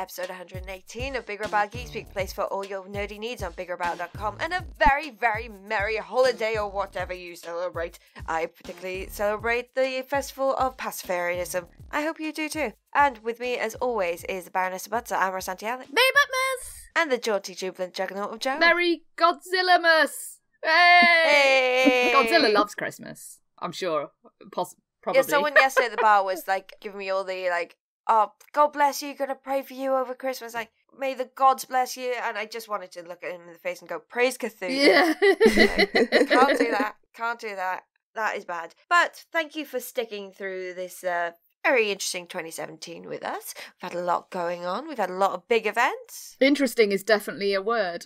episode 118 of BigRedBarel Geek Speak, place for all your nerdy needs on BigRedBarel.com, and a very, very merry holiday or whatever you celebrate. I particularly celebrate the Festival of Pastafarianism. I hope you do too. And with me, as always, is the Baroness of Butts, Amara Santiago. Merry Buttmas! And the jaunty, jubilant juggernaut of Joe. Merry Godzilla-mas! Hey! Godzilla loves Christmas, I'm sure. Probably. Yeah, someone yesterday at the bar was like giving me all the oh, God bless you, gonna pray for you over Christmas. Like, may the gods bless you. And I just wanted to look at him in the face and go, praise Cthulhu. Yeah. Can't do that. Can't do that. That is bad. But thank you for sticking through this very interesting 2017 with us. We've had a lot going on. We've had a lot of big events. Interesting is definitely a word.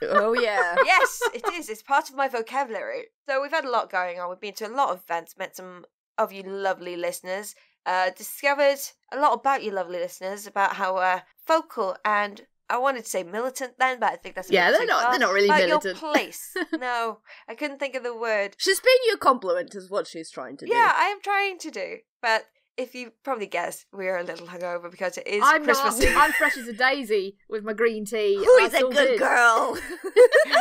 Oh, yeah. Yes, it is. It's part of my vocabulary. So we've had a lot going on. We've been to a lot of events, met some of you lovely listeners, discovered a lot about you lovely listeners, about how vocal and, I wanted to say militant then, but I think that's they're not really militant. Your place. No, I couldn't think of the word. She's paying you a compliment is what she's trying to do. Yeah, I am trying to do. But if you probably guessed, we're a little hungover because it is Christmas Eve. I'm fresh as a daisy with my green tea. Who's a good girl?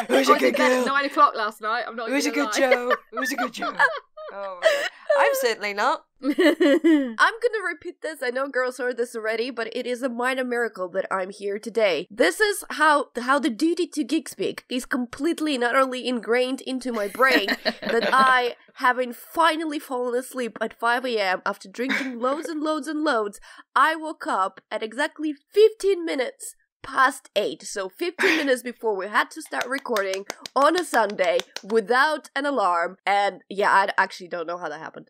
Who's a good girl? At 9 o'clock last night. I'm not. Who's a good Joe? Who's a good Joe? Oh my God. I'm certainly not. I'm gonna repeat this. I know girls heard this already, but it is a minor miracle that I'm here today. This is how the duty to Geek Speak is completely not only ingrained into my brain, that I, having finally fallen asleep at 5 a.m. after drinking loads and loads and loads, I woke up at exactly 15 minutes past 8, so 15 minutes before we had to start recording on a Sunday without an alarm, and yeah, I actually don't know how that happened.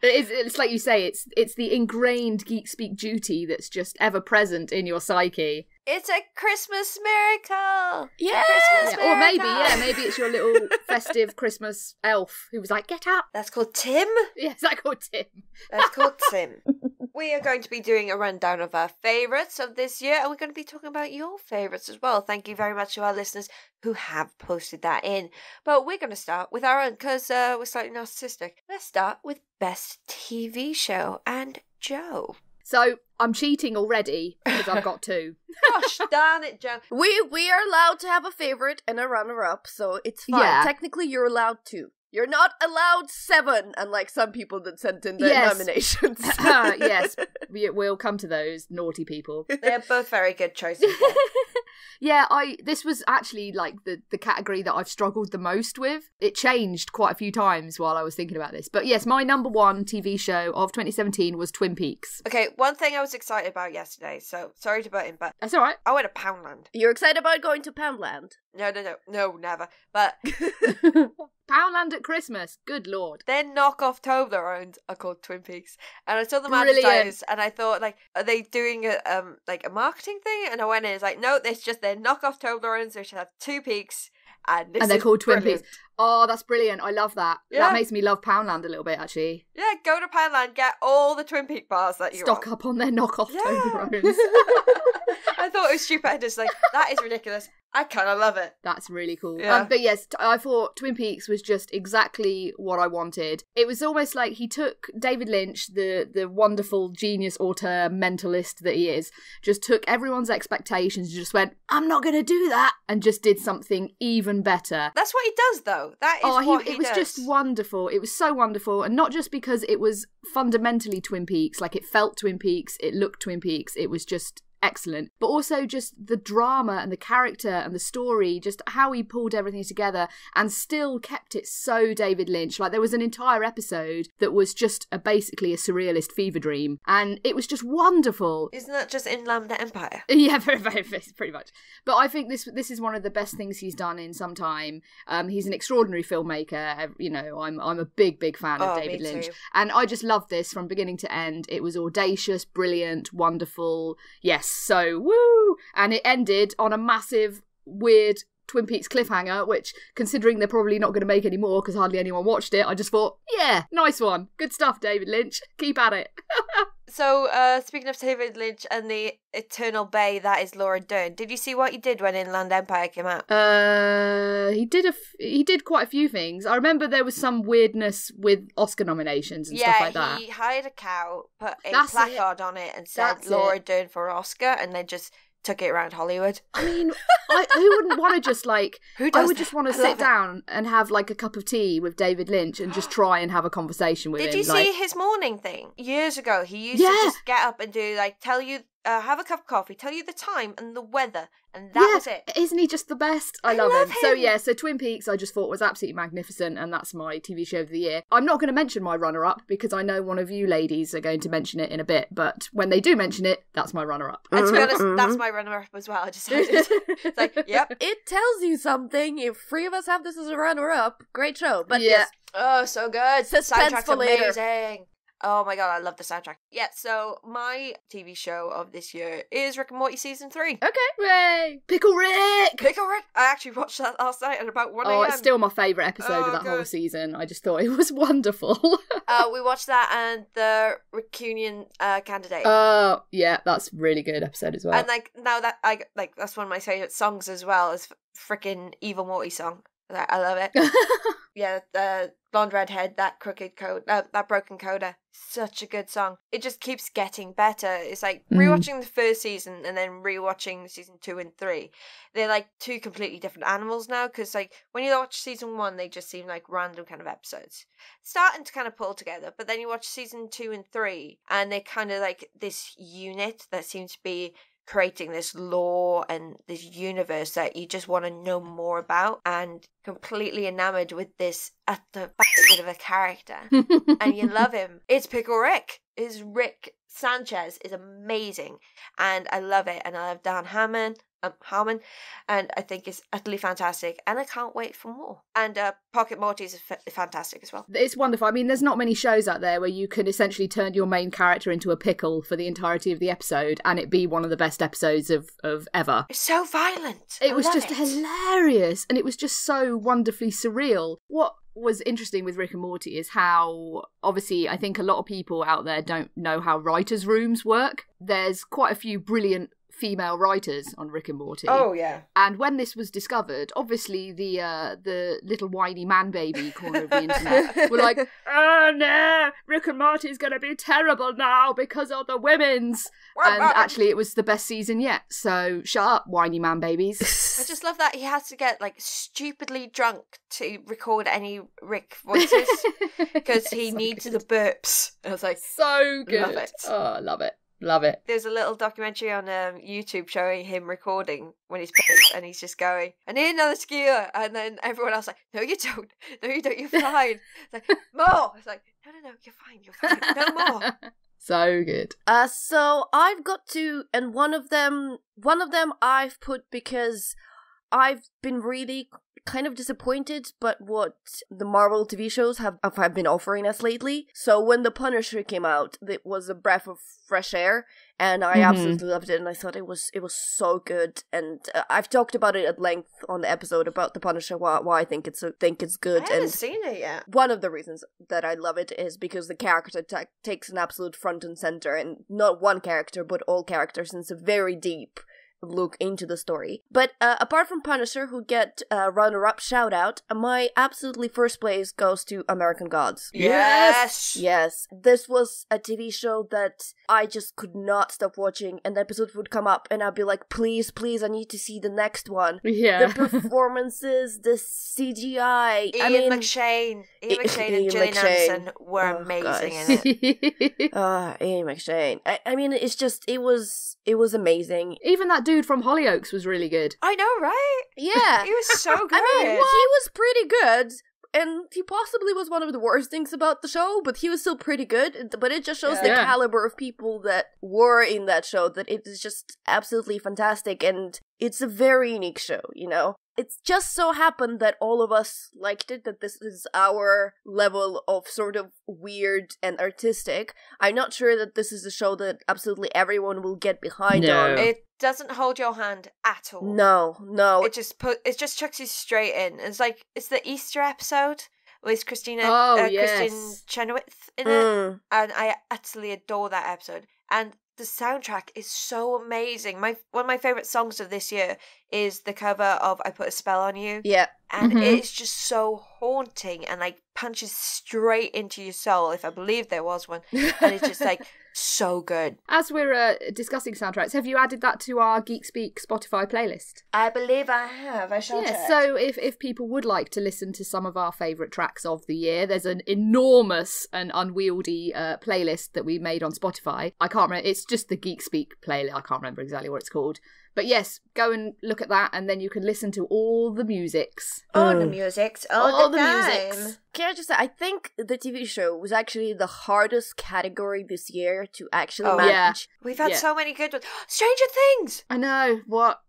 It's like you say, it's the ingrained Geek Speak duty that's just ever present in your psyche. It's a Christmas miracle! Yeah! Or maybe it's your little festive Christmas elf who was like, get up! That's called Tim? Yeah, is that called Tim? That's called Tim. We are going to be doing a rundown of our favourites of this year, and we're going to be talking about your favourites as well. Thank you very much to our listeners who have posted that in. But we're going to start with our own, because we're slightly narcissistic. Let's start with Best TV Show, and Joe. So, I'm cheating already, because I've got 2. Gosh darn it, Joe. We are allowed to have a favourite and a runner-up, so it's fine. Yeah. Technically, you're allowed 2. You're not allowed 7, unlike some people that sent in their nominations. Yes, we'll come to those naughty people. They're both very good choices. Yeah, this was actually like the category that I've struggled the most with. It changed quite a few times while I was thinking about this. But yes, my number 1 TV show of 2017 was Twin Peaks. Okay, one thing I was excited about yesterday, so sorry to butt in, but... That's all right. I went to Poundland. You're excited about going to Poundland? No, never. But... Poundland at Christmas, good lord. Their knockoff Toblerones are called Twin Peaks, and I saw them advertised, and I thought, like, are they doing a marketing thing? And I went in, it's like, no, it's just their knockoff Toblerones, which have 2 peaks, and they're called Twin Peaks. Oh, that's brilliant! I love that. Yeah. That makes me love Poundland a little bit, actually. Yeah, go to Poundland, get all the Twin Peak bars that you stock up on their knockoff Toblerones. I thought it was stupid. I just that is ridiculous. I kind of love it. That's really cool. Yeah. But yes, I thought Twin Peaks was just exactly what I wanted. It was almost like he took David Lynch, the wonderful genius auteur mentalist that he is, just took everyone's expectations and just went, I'm not going to do that, and just did something even better. That's what he does, though. That is what he does. It was just wonderful. It was so wonderful. And not just because it was fundamentally Twin Peaks, like it felt Twin Peaks, it looked Twin Peaks, it was just excellent, but also just the drama and the character and the story, just how he pulled everything together and still kept it so David Lynch. Like, there was an entire episode that was just basically a surrealist fever dream, and it was just wonderful. Isn't that just Inland Empire? Yeah, very, very, pretty much. But I think this is one of the best things he's done in some time. He's an extraordinary filmmaker. You know, I'm a big fan of David Lynch, and I just loved this from beginning to end. It was audacious, brilliant, wonderful. Yes. So, woo! And it ended on a massive, weird Twin Peaks cliffhanger, which, considering they're probably not going to make any more because hardly anyone watched it, I just thought, yeah, nice one. Good stuff, David Lynch. Keep at it. So, speaking of David Lynch and the Eternal Bay, that is Laura Dern. Did you see what he did when Inland Empire came out? He did quite a few things. I remember there was some weirdness with Oscar nominations and stuff like that. Yeah, he hired a cow, put a placard on it and said Laura Dern for Oscar, and then just took it around Hollywood. I mean, who wouldn't want to just like... I would just want to sit down and have like a cup of tea with David Lynch and just try and have a conversation with him. Did you see his morning thing? Years ago, he used to just get up and do like, tell you, have a cup of coffee, tell you the time and the weather, and that was it. Isn't he just the best? I love him. So Twin Peaks I just thought was absolutely magnificent, and that's my TV show of the year. I'm not going to mention my runner-up because I know one of you ladies are going to mention it in a bit, but when they do mention it, that's my runner-up. And to be honest, that's my runner-up as well. I decided. It's like, yep. It tells you something. If three of us have this as a runner-up, great show. But oh, so good. Suspense Soundtrack's for later. Amazing. Oh my god, I love the soundtrack. Yeah, so my TV show of this year is Rick and Morty Season 3. Okay. Hooray! Pickle Rick! Pickle Rick! I actually watched that last night at about 1 a.m. Oh, it's still my favourite episode of that whole season. I just thought it was wonderful. We watched that and the Raccoonian Candidate. Oh, yeah, that's a really good episode as well. And like, now that that's one of my favourite songs as well, is frickin' Evil Morty song. I love it. Yeah, the blonde redhead, that crooked code, that broken coda. Such a good song. It just keeps getting better. It's like rewatching the first season and then rewatching season 2 and 3. They're like two completely different animals now, because like when you watch season 1, they just seem like random kind of episodes, starting to kind of pull together. But then you watch season 2 and 3, and they're kind of like this unit that seems to be creating this lore and this universe that you just want to know more about, and completely enamored with this utter bastard of a character. And you love him. It's Pickle Rick. Rick Sanchez is amazing, and I love it. And I love Dan Harmon, and I think it's utterly fantastic, and I can't wait for more. And Pocket Morty is fantastic as well. It's wonderful. I mean, there's not many shows out there where you can essentially turn your main character into a pickle for the entirety of the episode and it be one of the best episodes of ever. It's so violent. It was just hilarious, and it was just so wonderfully surreal. What was interesting with Rick and Morty is how, obviously, I think a lot of people out there don't know how writers' rooms work. There's quite a few brilliant female writers on Rick and Morty. Oh, yeah. And when this was discovered, obviously the little whiny man baby corner of the internet were like, oh no, Rick and Morty's going to be terrible now because of the women's. And actually it was the best season yet. So shut up, whiny man babies. I just love that he has to get like stupidly drunk to record any Rick voices because he needs the burps. I was like, so good. Love it. Oh, I love it. Love it. There's a little documentary on YouTube showing him recording when he's pissed, and he's just going, I need another skewer. And then everyone else like, no, you don't. No, you don't. You're fine. It's like, more. It's like, no, you're fine. You're fine. No more. So good. So I've got two, and one of them I've put because I've been really kind of disappointed but what the Marvel TV shows have been offering us lately. So when The Punisher came out, it was a breath of fresh air, and I absolutely loved it, and I thought it was so good. And I've talked about it at length on the episode about The Punisher, why I think it's good. I haven't seen it yet. One of the reasons that I love it is because the character takes an absolute front and center, and not one character but all characters, and it's a very deep look into the story. But apart from Punisher, who get runner-up shout-out, my absolutely first place goes to American Gods. Yes! Yes. This was a TV show that I just could not stop watching, and the episode would come up, and I'd be like, please, I need to see the next one. Yeah. The performances, the CGI. Ian McShane and Gillian Anderson were amazing in it. Ian McShane. I mean, it's just, it was amazing. Even that dude from Hollyoaks was really good. I know, right? Yeah. He was so good. I mean, he was pretty good, and he possibly was one of the worst things about the show, but he was still pretty good. But it just shows the caliber of people that were in that show, that it is just absolutely fantastic, and it's a very unique show, you know? It's just so happened that all of us liked it, that this is our level of sort of weird and artistic. I'm not sure that this is a show that absolutely everyone will get behind on. It doesn't hold your hand at all. No. It just chucks you straight in. It's like, it's the Easter episode with Christine Chenoweth in it, and I absolutely adore that episode. And the soundtrack is so amazing. One of my favorite songs of this year is the cover of "I Put a Spell on You." Yeah, and it's just so haunting and like punches straight into your soul. If I believe there was one, and it's just like so good. As we're discussing soundtracks, have you added that to our Geek Speak Spotify playlist? I believe I have. I shall check. So if people would like to listen to some of our favourite tracks of the year, there's an enormous and unwieldy playlist that we made on Spotify. I can't remember. It's just the Geek Speak playlist. I can't remember exactly what it's called. But yes, go and look at that, and then you can listen to all the musics. All the musics. All the musics. Can I just say, I think the TV show was actually the hardest category this year to actually manage. Yeah. We've had so many good ones. Stranger Things! I know. What?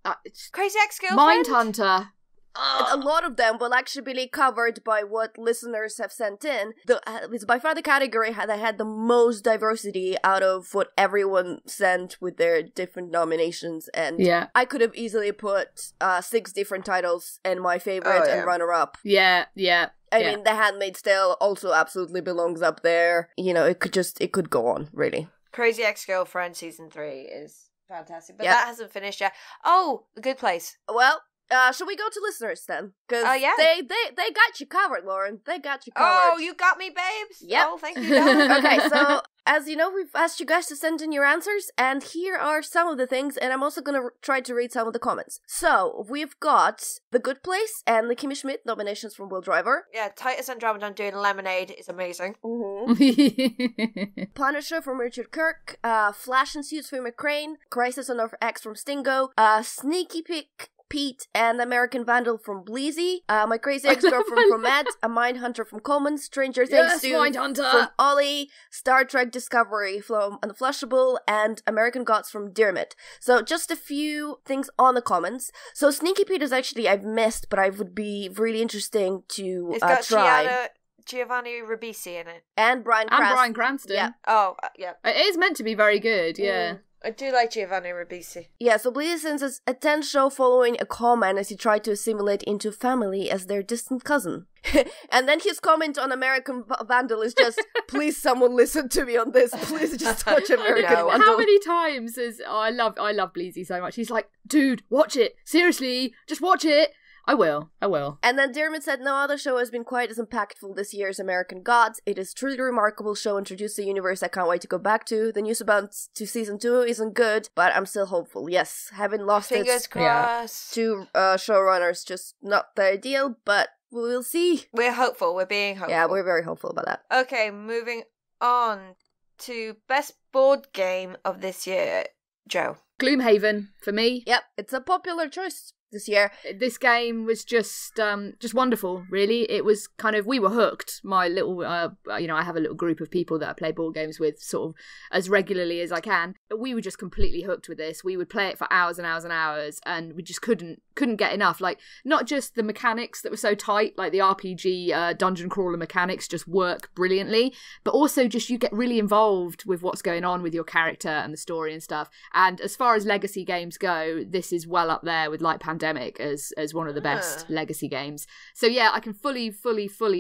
Crazy Ex-Girlfriend? Mindhunter. A lot of them will actually be covered by what listeners have sent in. It's by far the category that had the most diversity out of what everyone sent with their different nominations. And I could have easily put 6 different titles in my favorite and runner-up. Yeah. I mean, The Handmaid's Tale also absolutely belongs up there. You know, it could go on, really. Crazy Ex-Girlfriend Season 3 is fantastic, but that hasn't finished yet. Oh, The Good Place. Well, should we go to listeners then? Because they got you covered, Lauren. They got you covered. Oh, you got me, babes. Yep. Oh, thank you. Okay, so as you know, we've asked you guys to send in your answers, and here are some of the things, and I'm also going to try to read some of the comments. So, we've got The Good Place and the Kimmy Schmidt nominations from Will Driver. Yeah, Titus Andromedon doing Lemonade is amazing. Punisher from Richard Kirk, Flash and Suits from McCrane, Crisis on Earth X from Stingo, Sneaky Pete and American Vandal from Bleezy, My Crazy Ex-Girlfriend from Matt, A Mindhunter from Coleman, Stranger Things 2 from Ollie, Star Trek Discovery from Unflushable, and American Gods from Dermot. So just a few things on the comments. So Sneaky Pete is actually I've missed, but I would be really interesting to it's got try. Giovanni Ribisi in it. And Bryan Cranston. Yeah. Oh, yeah. It is meant to be very good, yeah. I do like Giovanni Ribisi. Yeah, so Bleezy sends us a tense show following a comment as he tried to assimilate into family as their distant cousin. And then his comment on American Vandal is just, please someone listen to me on this. Please just watch American Vandal. How many times I love Bleezy so much. He's like, dude, watch it. Seriously, just watch it. I will. And then Dermot said, no other show has been quite as impactful this year as American Gods. It is truly a remarkable show, introduced a universe I can't wait to go back to. The news about season 2 isn't good, but I'm still hopeful. Yes, having lost Fingers crossed. 2 showrunners, just not the ideal, but we'll see. We're hopeful. We're being hopeful. Yeah, we're very hopeful about that. Okay, moving on to best board game of this year. Joe. Gloomhaven, for me. Yep, it's a popular choice this year. This game was just wonderful, really. It was kind of, we were hooked. My little, I have a little group of people that I play board games with sort of as regularly as I can. We were just completely hooked with this. We would play it for hours and hours and hours, and we just couldn't get enough. Like, not just the mechanics that were so tight, like the RPG dungeon crawler mechanics just work brilliantly, but also just you get really involved with what's going on with your character and the story and stuff. And as far as legacy games go, this is well up there with like Pandemic as one of the best legacy games. So yeah, I can fully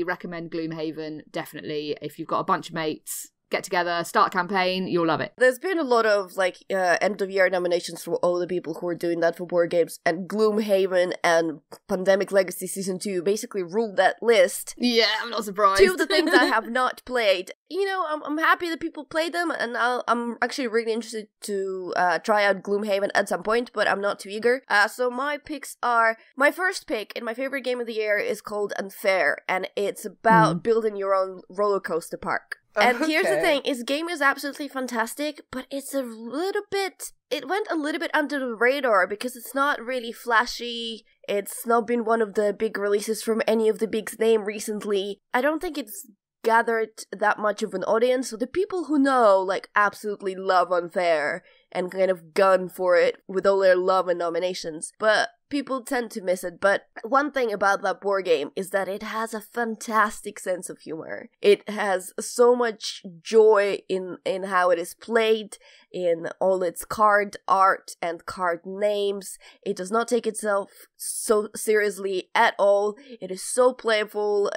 recommend Gloomhaven, definitely. If you've got a bunch of mates, get together, start a campaign, you'll love it. There's been a lot of end of year nominations for all the people who are doing that for board games, and Gloomhaven and Pandemic Legacy Season 2 basically ruled that list. Yeah, I'm not surprised. 2 of the things I have not played. You know, I'm happy that people played them, and I'm actually really interested to try out Gloomhaven at some point, but I'm not too eager. So my picks are, my first pick and my favorite game of the year is called Unfair, and it's about building your own roller coaster park. And here's the thing, this game is absolutely fantastic, but it went a little bit under the radar because it's not really flashy. It's not been one of the big releases from any of the big names recently. I don't think it's gathered that much of an audience, so the people who know, absolutely love Unfair and kind of gun for it with all their love and nominations. But people tend to miss it, but one thing about that board game is that it has a fantastic sense of humor. It has so much joy in how it is played, in all its card art and card names. It does not take itself so seriously at all. It is so playful.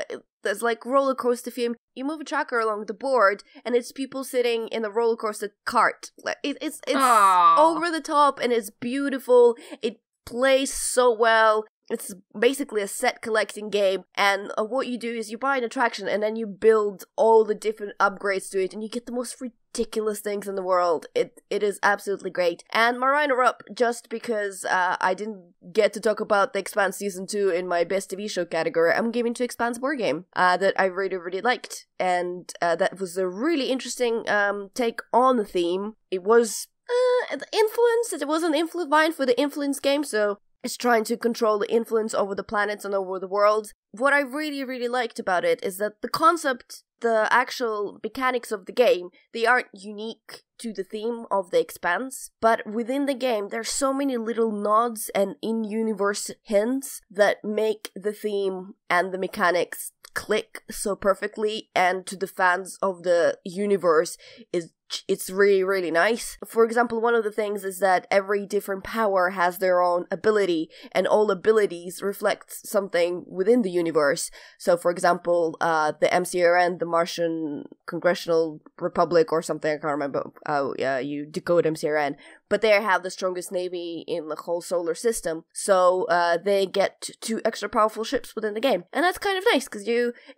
There's like roller coaster theme. You move a tracker along the board, and it's people sitting in a roller coaster cart. It's over the top, and it's beautiful. It plays so well. It's basically a set collecting game, and what you do is you buy an attraction and then you build all the different upgrades to it, and you get the most ridiculous things in the world. It is absolutely great. And my runner-up, just because I didn't get to talk about The Expanse Season 2 in my Best TV Show category, I'm giving to Expanse board game that I really, really liked. And that was a really interesting take on the theme. It was influence. It was an influence vine for the influence game, so it's trying to control the influence over the planets and over the world. What I really, really liked about it is that the concept, the actual mechanics of the game, they aren't unique to the theme of The Expanse, but within the game, there's so many little nods and in-universe hints that make the theme and the mechanics click so perfectly, and to the fans of the universe, it's really, really nice. For example, one of the things is that every different power has their own ability, and all abilities reflect something within the universe. So, for example, the MCRN, the Martian Congressional Republic or something, I can't remember how you decode MCRN, but they have the strongest navy in the whole solar system, so they get 2 extra powerful ships within the game. And that's kind of nice, because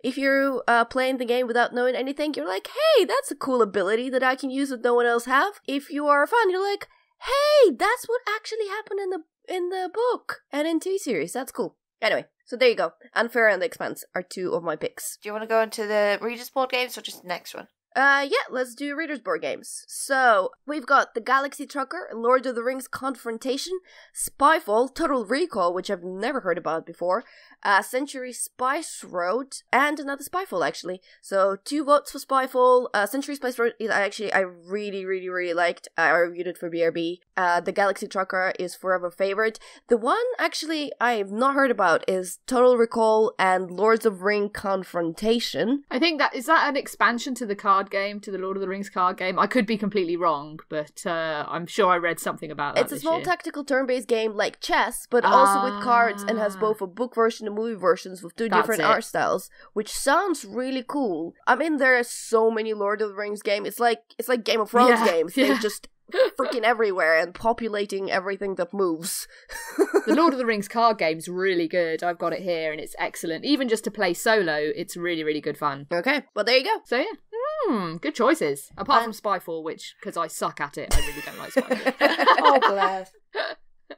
if you're playing the game without knowing anything, you're like, hey, that's a cool ability that I can use that no one else have. If you are a fan, you're like, hey, that's what actually happened in the book and in TV series. That's cool. Anyway, so there you go. Unfair and The Expanse are 2 of my picks. Do you want to go into the Readers board games or just the next one? Yeah, let's do Readers board games. So, we've got The Galaxy Trucker, Lord of the Rings Confrontation, Spyfall, Total Recall, which I've never heard about before, Century Spice Road, and another Spyfall, actually. So, 2 votes for Spyfall. Century Spice Road, I really, really, really liked. I reviewed it for BRB. The Galaxy Trucker is forever favorite. The one, actually, I've not heard about is Total Recall and Lords of Ring Confrontation. I think is that an expansion to the card game, to the Lord of the Rings card game? I could be completely wrong, but I'm sure I read something about that. It's a small tactical turn-based game like chess, but also with cards, and has both a book version and movie versions with 2 different art styles, which sounds really cool. I mean, there are so many Lord of the Rings games. It's like Game of Thrones games. They're just freaking everywhere and populating everything that moves. The Lord of the Rings card game's really good. I've got it here and it's excellent. Even just to play solo, it's really, really good fun. Okay, well there you go. So yeah, good choices. Apart from Spyfall, which, because I suck at it, I really don't like Spyfall. Oh, bless.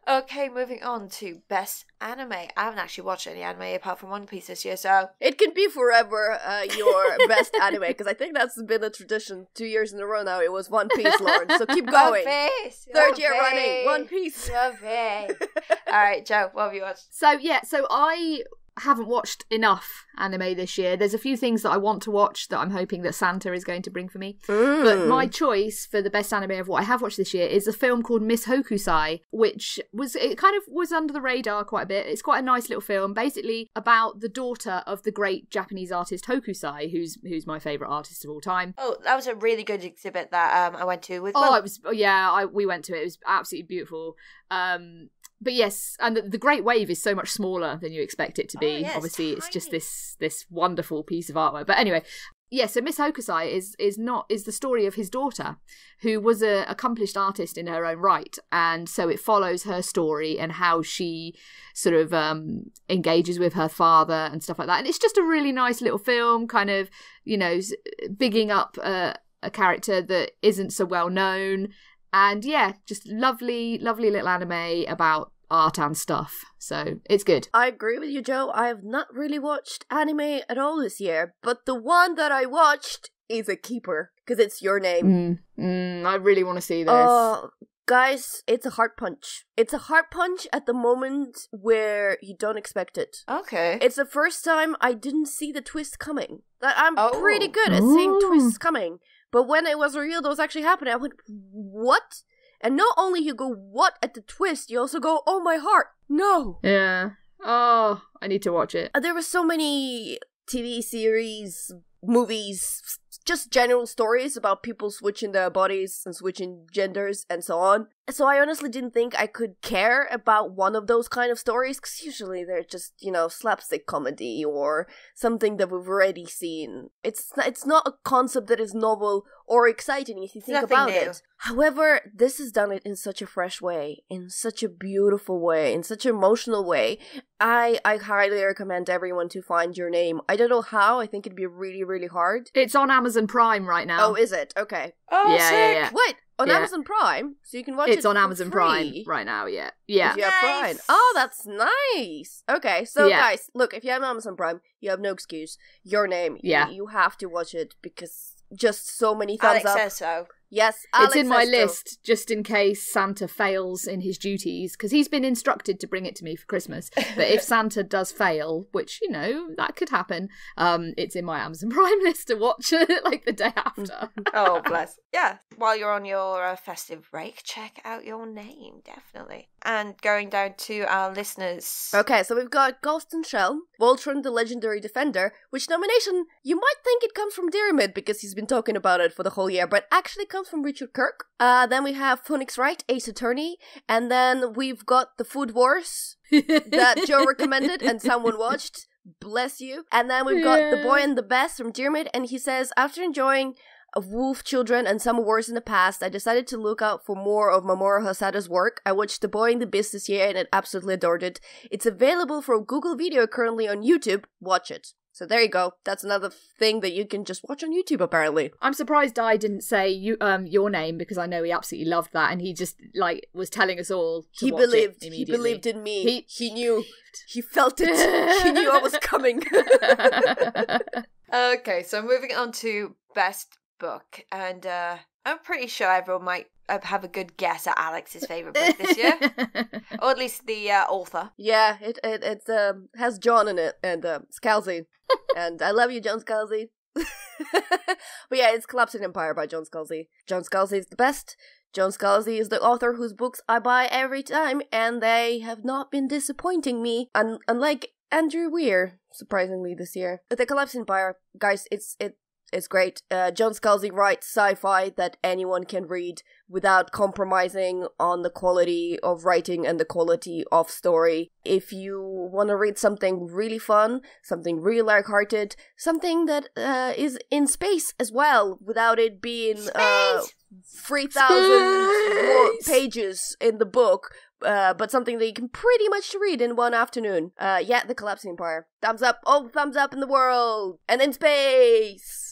Okay, moving on to Best Anime. I haven't actually watched any anime apart from One Piece this year, so... It can be forever your best anime, because I think that's been a tradition. 2 years in a row now, it was One Piece, Lauren, so keep going. One Piece! Third year running, One Piece! Alright, Joe, what have you watched? So I haven't watched enough anime this year. There's a few things that I want to watch that I'm hoping that Santa is going to bring for me. But my choice for the best anime of what I have watched this year is a film called Miss Hokusai, which was under the radar quite a bit. It's quite a nice little film, basically about the daughter of the great Japanese artist Hokusai, who's my favourite artist of all time. Oh, that was a really good exhibit that I went to with Will. We went to it. It was absolutely beautiful. But yes, and the Great Wave is so much smaller than you expect it to be. Yes, obviously, it's just this wonderful piece of artwork. But anyway, yeah. So Miss Hokusai is the story of his daughter, who was an accomplished artist in her own right, and so it follows her story and how she sort of engages with her father and stuff like that. And it's just a really nice little film, kind of bigging up a character that isn't so well known. And yeah, just lovely, lovely little anime about art and stuff. So it's good. I agree with you, Joe. I have not really watched anime at all this year, but the one that I watched is a keeper, because it's Your Name. I really want to see this. Guys, it's a heart punch. It's a heart punch at the moment where you don't expect it. Okay. It's the first time I didn't see the twist coming. I'm pretty good at seeing twists coming. But when it was revealed it was actually happening, I went, what? And not only you go, what at the twist, you also go, oh my heart, no. Yeah. Oh, I need to watch it. There were so many TV series, movies, just general stories about people switching their bodies and switching genders and so on. So I honestly didn't think I could care about one of those kind of stories, because usually they're just, slapstick comedy or something that we've already seen. It's not a concept that is novel or exciting if you think about it. However, this has done it in such a fresh way, in such a beautiful way, in such an emotional way. I highly recommend everyone to find Your Name. I don't know how. I think it'd be really, really hard. It's on Amazon Prime right now. Oh, is it? Okay. Oh, yeah, sick. Yeah. Wait, on Amazon Prime? So you can watch it It's on Amazon free. Prime right now, yeah. Yeah. If you have Prime. Oh, that's nice. Okay, so guys, look, if you have Amazon Prime, you have no excuse. Your Name. Yeah. You have to watch it because just so many thumbs Alex up. says so. Yes, Alex it's in my says so. list just in case Santa fails in his duties, because he's been instructed to bring it to me for Christmas. But if Santa does fail, which, that could happen, it's in my Amazon Prime list to watch like the day after. Oh, bless. Yeah, while you're on your festive break, check out Your Name, definitely. And going down to our listeners. Okay, so we've got Ghost and Shell, Voltron the Legendary Defender, which nomination, you might think it comes from Diarmid because he's been talking about it for the whole year, but actually comes from Richard Kirk. Then we have Phoenix Wright, Ace Attorney, and then we've got The Food Wars that Joe recommended and someone watched. Bless you. And then we've got The Boy and the Best from Diarmid, and he says, after enjoying of Wolf Children and some awards in the past, I decided to look out for more of Mamoru Hosada's work. I watched The Boy and the Beast this year and I absolutely adored it. It's available from Google Video currently on YouTube. Watch it. So there you go. That's another thing that you can just watch on YouTube, apparently. I'm surprised Di didn't say Your Name, because I know he absolutely loved that, and he just was telling us all to watch it immediately. He believed in me. He knew. He felt it. He knew I was coming. Okay, so moving on to Best Book, and I'm pretty sure everyone might have a good guess at Alex's favourite book this year. Or at least the author. Yeah, it has John in it, and Scalzi. And I love you, John Scalzi. But yeah, it's Collapsing Empire by John Scalzi. John Scalzi is the best. John Scalzi is the author whose books I buy every time, and they have not been disappointing me, unlike Andrew Weir, surprisingly, this year. The Collapsing Empire, guys, it's great. John Scalzi writes sci-fi that anyone can read without compromising on the quality of writing and the quality of story. If you want to read something really fun, something really lighthearted, something that is in space as well, without it being 3,000 pages in the book, but something that you can pretty much read in one afternoon. The Collapsing Empire. Thumbs up. Oh, thumbs up in the world. And in space.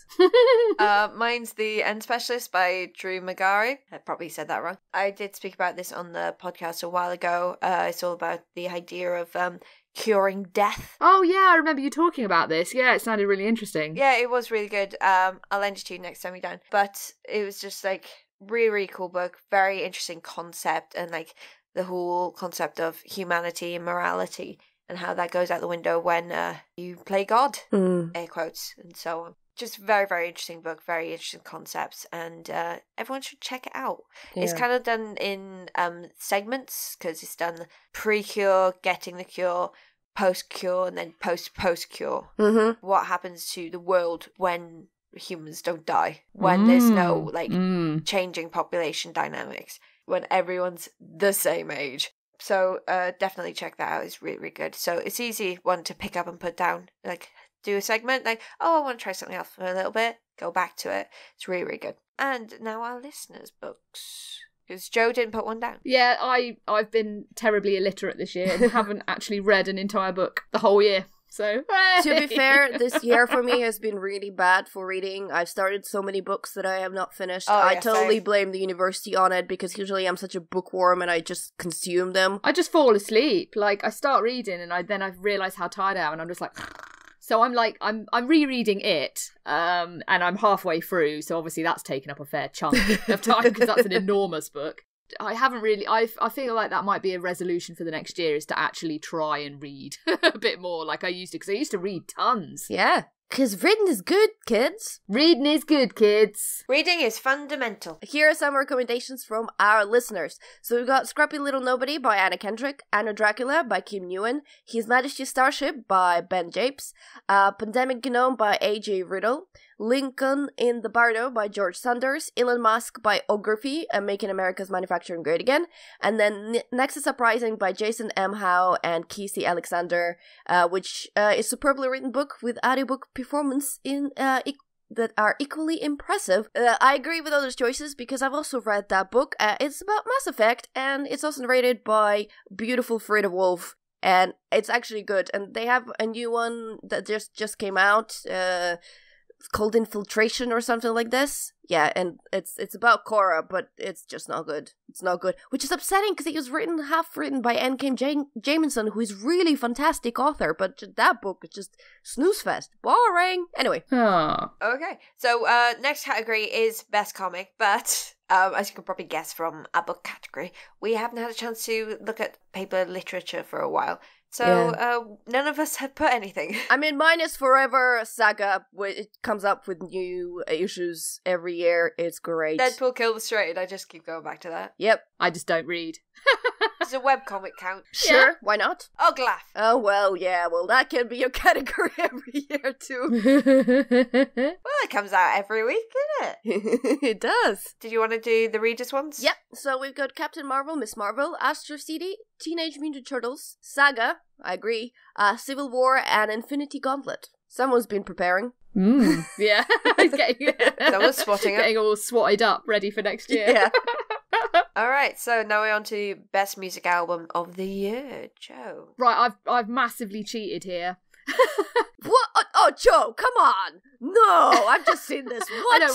Mine's The End Specialist by Drew Magari. I probably said that wrong. I did speak about this on the podcast a while ago. It's all about the idea of curing death. Oh yeah, I remember you talking about this. Yeah, it sounded really interesting. Yeah, it was really good. I'll lend it to you next time you're done. But it was just really, really cool book. Very interesting concept, and the whole concept of humanity and morality and how that goes out the window when you play God, air quotes, and so on. Just very, very interesting book, very interesting concepts, and everyone should check it out. Yeah. It's kind of done in segments, because it's done pre-cure, getting the cure, post-cure, and then post-cure. Mm-hmm. What happens to the world when humans don't die, when there's no changing population dynamics, when everyone's the same age. So definitely check that out. It's really, really good. So it's easy one to pick up and put down. Do a segment, I want to try something else for a little bit, go back to it. It's really, really good. And now our listeners' books. Because Joe didn't put one down. Yeah, I've been terribly illiterate this year and haven't actually read an entire book the whole year. So, to be fair, this year for me has been really bad for reading. I've started so many books that I have not finished. I totally blame the university on it, because usually I'm such a bookworm and I just consume them. I just fall asleep. I start reading and I realise how tired I am, and I'm just like... So I'm rereading it, and I'm halfway through, so obviously that's taken up a fair chunk of time, because that's an enormous book. I haven't really, I feel like that might be a resolution for the next year, is to actually try and read a bit more like I used to, because I used to read tons. Yeah. Because reading is good, kids. Reading is good, kids. Reading is fundamental. Here are some recommendations from our listeners. So we've got Scrappy Little Nobody by Anna Kendrick, Anna Dracula by Kim Newen, His Majesty's Starship by Ben Japes, Pandemic Gnome by A.J. Riddle, Lincoln in the Bardo by George Sanders, Elon Musk by Ography, Making America's Manufacturing Great Again, and then Nexus Uprising by Jason M. Howe and Kesey Alexander, which is a superbly written book with audiobook performance in that are equally impressive. I agree with others' choices because I've also read that book. It's about Mass Effect, and it's also narrated by beautiful Frida Wolf, and it's actually good. And they have a new one that just came out. It's called Infiltration or something like this. Yeah, and it's about Korra, but it's just not good. It's not good, which is upsetting because it was half written by N. Kim Jamison, who is really fantastic author, but that book is just snooze fest. Boring. Anyway. Oh. Okay, so next category is best comic, but as you can probably guess from our book category, we haven't had a chance to look at paper literature for a while. So, none of us have put anything. I mean, mine is Forever Saga. It comes up with new issues every year. It's great. Deadpool Kill the Straight. I just keep going back to that. Yep. I just don't read. Does a webcomic count? Sure, Yeah. why not? Oh, Glaff. Oh, well, yeah, well, that can be your category every year, too. Well, it comes out every week, doesn't it? It does. Did you want to do the readers ones? Yep, so we've got Captain Marvel, Miss Marvel, Astro City, Teenage Mutant Turtles, Saga, I agree, Civil War, and Infinity Gauntlet. Someone's been preparing. Yeah. Someone's swatting up. Getting all swatted up, ready for next year. Yeah. Alright, so now we're on to Best Music Album of the Year. Joe. Right, I've massively cheated here. What? Oh, Joe, come on! No, I've just seen this. What? I know,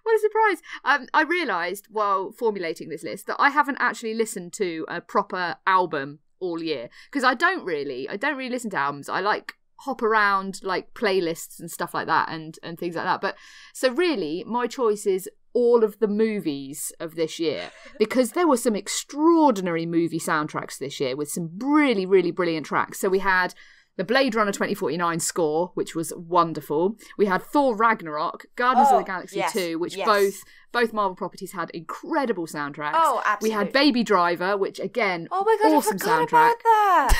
what a surprise. I realised while formulating this list that I haven't actually listened to a proper album all year. Because I don't really listen to albums. I like hop around like playlists and stuff like that and things like that. But so really, my choice is all of the movies of this year, because there were some extraordinary movie soundtracks this year with some really, really brilliant tracks. So we had the Blade Runner 2049 score, which was wonderful. We had Thor Ragnarok, Guardians of the Galaxy 2, which both Marvel properties had incredible soundtracks. Oh, absolutely. We had Baby Driver, which again, oh my god, awesome I forgot soundtrack. about that.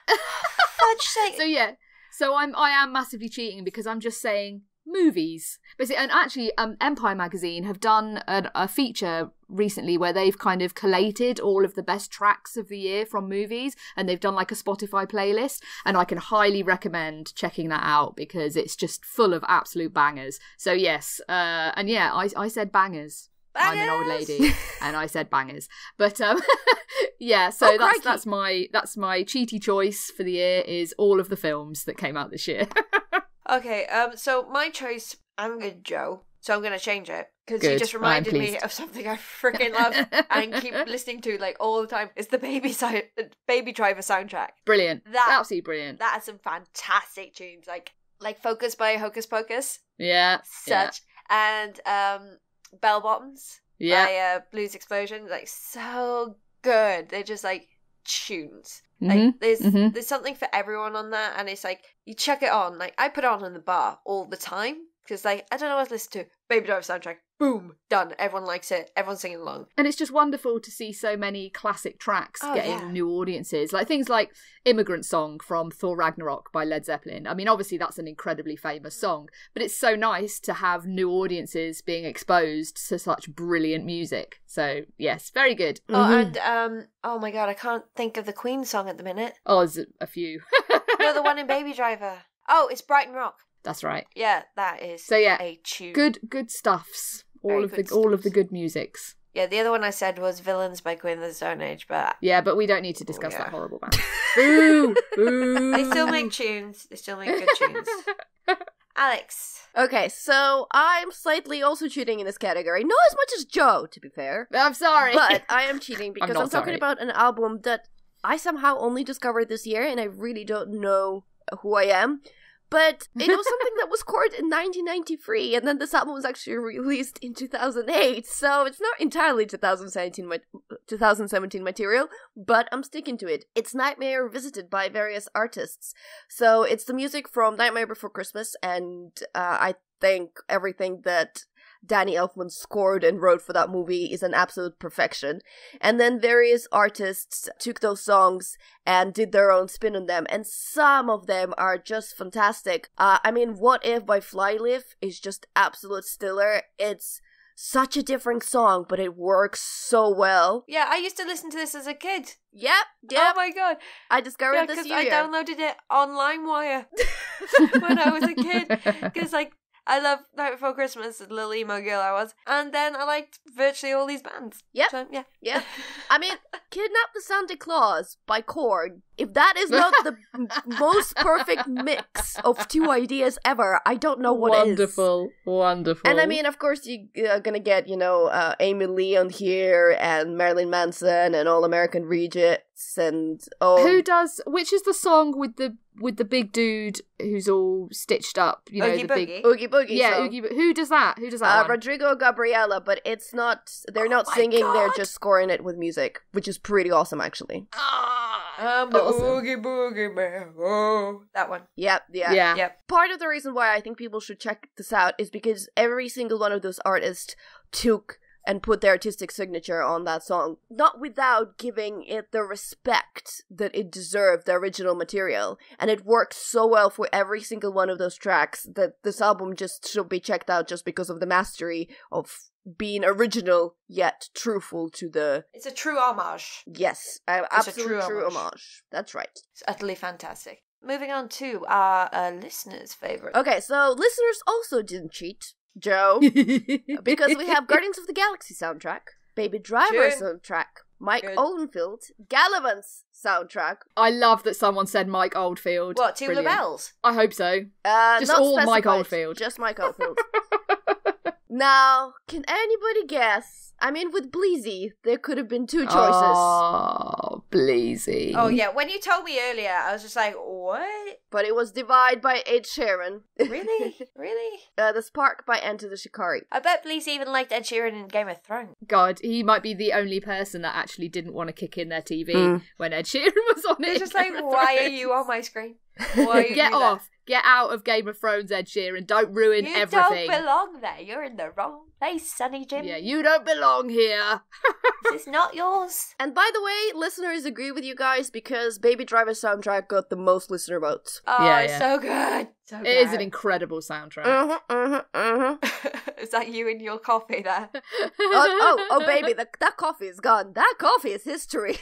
Fudge sake. So yeah, so I am massively cheating because I'm just saying movies. Basically, and actually, Empire Magazine have done a feature recently where they've kind of collated all of the best tracks of the year from movies, and they've done like a Spotify playlist, and I can highly recommend checking that out because it's just full of absolute bangers. So yes, and yeah, I said bangers. I'm an old lady, and I said bangers. But yeah, so that's my cheaty choice for the year is all of the films that came out this year. Okay, so my choice, I'm good, Joe. So I'm going to change it because you just reminded me of something I freaking love and keep listening to like all the time. It's the Baby Driver soundtrack. Brilliant, absolutely brilliant. That has some fantastic tunes, like Focus by Hocus Pocus. Yeah, and Bell Bottoms by Blues Explosion. Like so good. They're just like tunes. Like there's something for everyone on that, and it's like you chuck it on. Like I put it on in the bar all the time because like I don't know what to listen to. Baby Driver soundtrack, boom, done. Everyone likes it. Everyone's singing along, and it's just wonderful to see so many classic tracks getting new audiences. Like things like "Immigrant Song" from Thor Ragnarok by Led Zeppelin. I mean, obviously that's an incredibly famous song, but it's so nice to have new audiences being exposed to such brilliant music. So yes, very good. Oh, and oh my god, I can't think of the Queen song at the minute. Oh, there's a few. No, the one in Baby Driver. Oh, it's Brighton Rock. That's right. Yeah, that is. So yeah, a tune. Good stuffs. All of the good musics. Yeah, the other one I said was Villains by Queen of the Stone Age, but yeah, but we don't need to discuss that horrible band. Boo! Boo! They still make tunes. They still make good tunes. Alex. Okay, so I'm slightly also cheating in this category. Not as much as Joe, to be fair. I'm sorry. But I am cheating because I'm talking about an album that I somehow only discovered this year, and I really don't know who I am. But it was something that was scored in 1993, and then this album was actually released in 2008, so it's not entirely 2017 2017 material, but I'm sticking to it. It's Nightmare revisited by various artists. So it's the music from Nightmare Before Christmas, and I think everything that Danny Elfman scored and wrote for that movie is an absolute perfection. And then various artists took those songs and did their own spin on them, and some of them are just fantastic. I mean, What If by Flyleaf is just absolute stellar. It's such a different song, but it works so well. Yeah, I used to listen to this as a kid. Yep. Oh my god. I discovered this year. I downloaded it on LimeWire when I was a kid. Because, like, I love Night Before Christmas, little emo girl I was. And then I liked virtually all these bands. Yep. So, yeah. Yep. I mean, Kidnap the Santa Claus by Korn. If that is not the most perfect mix of two ideas ever, I don't know what is. Wonderful. And I mean, of course, you're gonna get, Amy Lee on here, and Marilyn Manson, and All American Rejects, and which is the song with the big dude who's all stitched up, Oogie Boogie. Big Oogie Boogie. Yeah, song. Oogie Who does that? Who does that one? Rodrigo Gabriela, but it's not, they're not singing, they're just scoring it with music, which is pretty awesome, actually. I'm the Oogie Boogie Man. Oh, that one. Yep. Part of the reason why I think people should check this out is because every single one of those artists took and put their artistic signature on that song, not without giving it the respect that it deserved, the original material. And it works so well for every single one of those tracks that this album just should be checked out just because of the mastery of being original yet truthful to the... It's a true homage. Yes, absolute true homage. That's right. It's utterly fantastic. Moving on to our listeners' favourite. Okay, so listeners also didn't cheat, Joe, because we have Guardians of the Galaxy soundtrack, Baby Driver soundtrack, Mike Oldfield, Gallivant's soundtrack. I love that someone said Mike Oldfield. What, Two Labels? I hope so. Just all specified. Mike Oldfield. Just Mike Oldfield. Now, can anybody guess? I mean, with Bleezy, there could have been two choices. Oh, Bleezy. Oh, yeah. When you told me earlier, I was just like, what? But it was Divide by Ed Sheeran. Really? Really? The Spark by Enter the Shikari. I bet Bleezy even liked Ed Sheeran in Game of Thrones. God, he might be the only person that actually didn't want to kick in their TV when Ed Sheeran was on it. It's just like, why are you on my screen? Why Get off. Get out of Game of Thrones, Ed Sheeran. Don't ruin everything. You don't belong there. You're in the wrong place, Sonny Jim. Yeah, you don't belong here. This is not yours. And by the way, listeners agree with you guys because Baby Driver soundtrack got the most listener votes. Oh, it's so good. So good. It is an incredible soundtrack. Is that you and your coffee there? oh, baby, that coffee is gone. That coffee is history.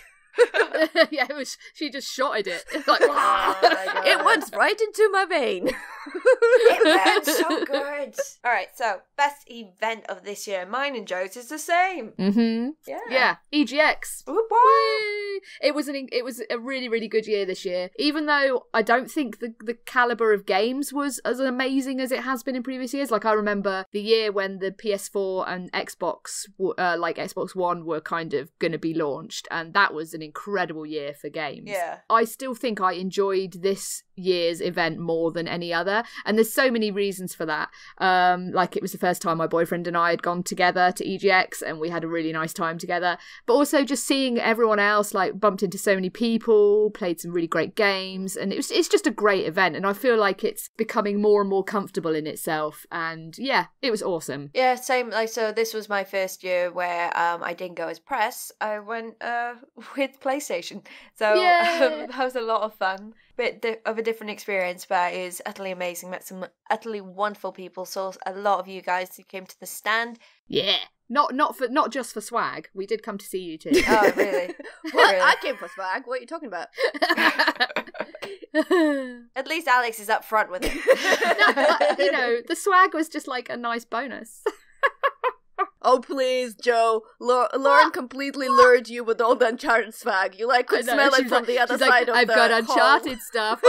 Yeah, it was. She just shotted it. It's like, oh it went right into my vein. It burns so good. All right, so best event of this year. Mine and Joe's is the same. Mm-hmm. Yeah. EGX. Woo! It was a really, really good year this year. Even though I don't think the caliber of games was as amazing as it has been in previous years. Like I remember the year when the PS4 and Xbox, Xbox One, were kind of going to be launched, and that was an incredible year for games. Yeah. I still think I enjoyed this year's event more than any other, and there's so many reasons for that. It was the first time my boyfriend and I had gone together to EGX, and we had a really nice time together. But also just seeing everyone else, bumped into so many people, played some really great games, and it's just a great event, and I feel like it's becoming more and more comfortable in itself, and yeah, it was awesome. Yeah, same. So this was my first year where I didn't go as press. I went with PlayStation, so that was a lot of fun. Bit of a different experience, but it was utterly amazing. Met some utterly wonderful people. Saw a lot of you guys who came to the stand. Yeah, not just for swag. We did come to see you too. Oh, really? What? Really? I came for swag. What are you talking about? At least Alex is up front with it. No, the swag was just like a nice bonus. Oh, please, Joe. Lauren completely lured you with all the Uncharted swag. You could smell it from the other side of I've the got hall. Uncharted stuff.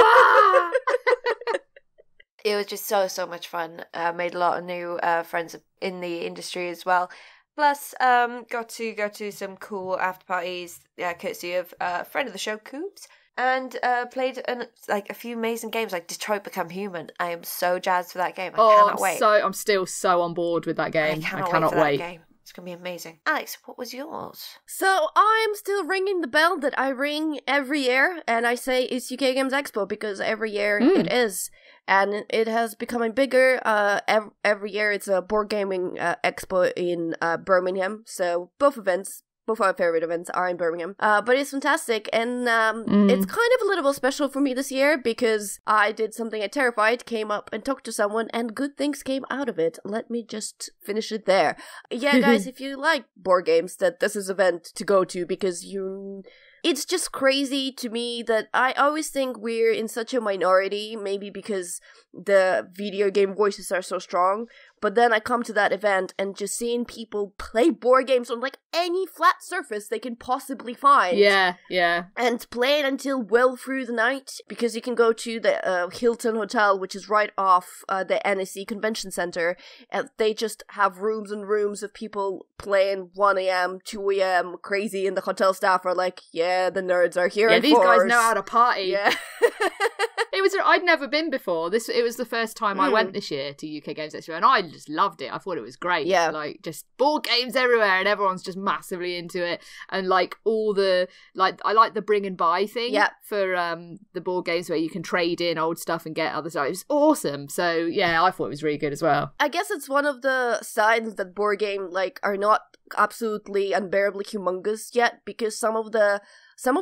It was just so much fun. Made a lot of new friends in the industry as well. Plus, got to go to some cool after parties, courtesy of a friend of the show, Coobs. And played a few amazing games like Detroit Become Human. I am so jazzed for that game. I cannot wait. I'm still so on board with that game. I cannot wait. That game. It's going to be amazing. Alex, what was yours? So I'm still ringing the bell that I ring every year, and I say it's UK Games Expo because every year it is. And it has becoming bigger. Every year it's a board gaming expo in Birmingham. So both our favorite events are in Birmingham. But it's fantastic, and it's kind of a little bit special for me this year because I did something I terrified, came up and talked to someone, and good things came out of it. Let me just finish it there. Yeah, guys, if you like board games, this is an event to go to because it's just crazy to me that I always think we're in such a minority, maybe because the video game voices are so strong, but then I come to that event and just seeing people play board games on like any flat surface they can possibly find. Yeah. And play it until well through the night, because you can go to the Hilton Hotel, which is right off the NSC Convention Center, and they just have rooms and rooms of people playing 1 a.m., 2 a.m., crazy, and the hotel staff are like, yeah, the nerds are here. Yeah, these guys know how to party. Yeah. I'd never been before. It was the first time I went this year to UK Games Expo, and I just loved it. I thought it was great. Yeah. Like, just board games everywhere, and everyone's just massively into it. And like all the, like, I like the bring and buy thing for the board games where you can trade in old stuff and get other stuff. It was awesome. So yeah, I thought it was really good as well. I guess it's one of the signs that board game are not absolutely unbearably humongous yet, because some of the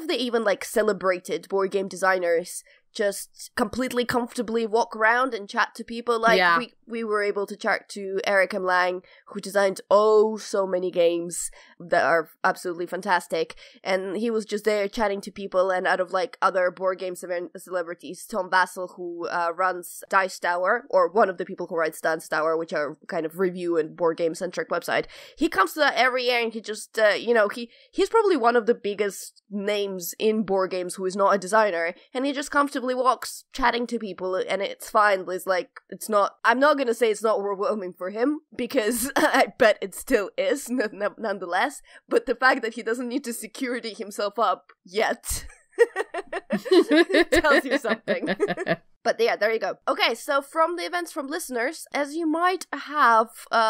even celebrated board game designers just completely comfortably walk around and chat to people. We were able to chat to Eric M. Lang, who designed so many games that are absolutely fantastic, and he was just there chatting to people. And out of other board game celebrities, Tom Vassell, who runs Dice Tower, or one of the people who writes Dice Tower, which are kind of review and board game centric website, he comes to that every year, and he just he's probably one of the biggest names in board games who is not a designer, and he just comfortably walks chatting to people, and it's fine. It's not, I'm not gonna say it's not overwhelming for him, because I bet it still is nonetheless, but the fact that he doesn't need to security himself up yet tells you something. But yeah, there you go. Okay, so from the events from listeners, as you might have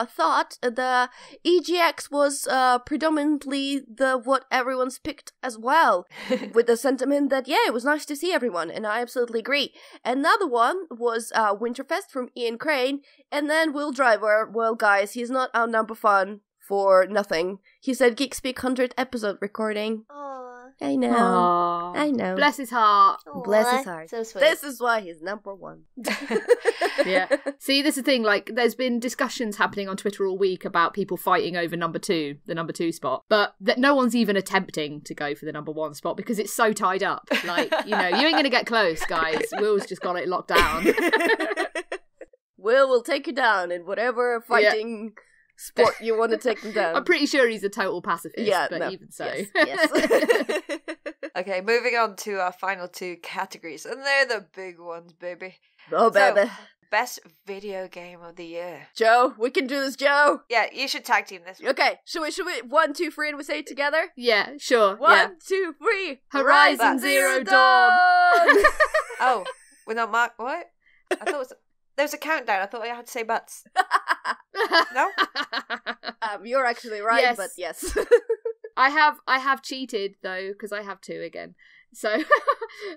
thought, the EGX was predominantly what everyone's picked as well, with the sentiment that, yeah, it was nice to see everyone, and I absolutely agree. Another one was Winterfest from Ian Crane, and then Will Driver. Well, guys, he's not our number one for nothing. He said Geek Speak 100th episode recording. Aww. I know. Aww. I know. Bless his heart. Aww, Bless his heart. So sweet. This is why he's number one. Yeah. See, this is the thing, there's been discussions happening on Twitter all week about people fighting over the number two spot, but that no one's even attempting to go for the number one spot because it's so tied up. You ain't gonna get close, guys. Will's just got it locked down. Will take you down in whatever fighting sport you want to take them down. I'm pretty sure he's a total pacifist, even so. Yes. Okay, moving on to our final two categories, and they're the big ones, baby. Oh, baby. Best video game of the year. Joe, we can do this, Joe. Yeah, you should tag team this. Okay, should we 1, 2, 3, and we say it together? Yeah, sure. 1, 2, 3. Horizon Zero Dawn. Oh, we're not marked. What? I thought there was a countdown. I thought I had to say butts. No? You're actually right, yes. But yes. I have cheated though, because I have 2 again. So,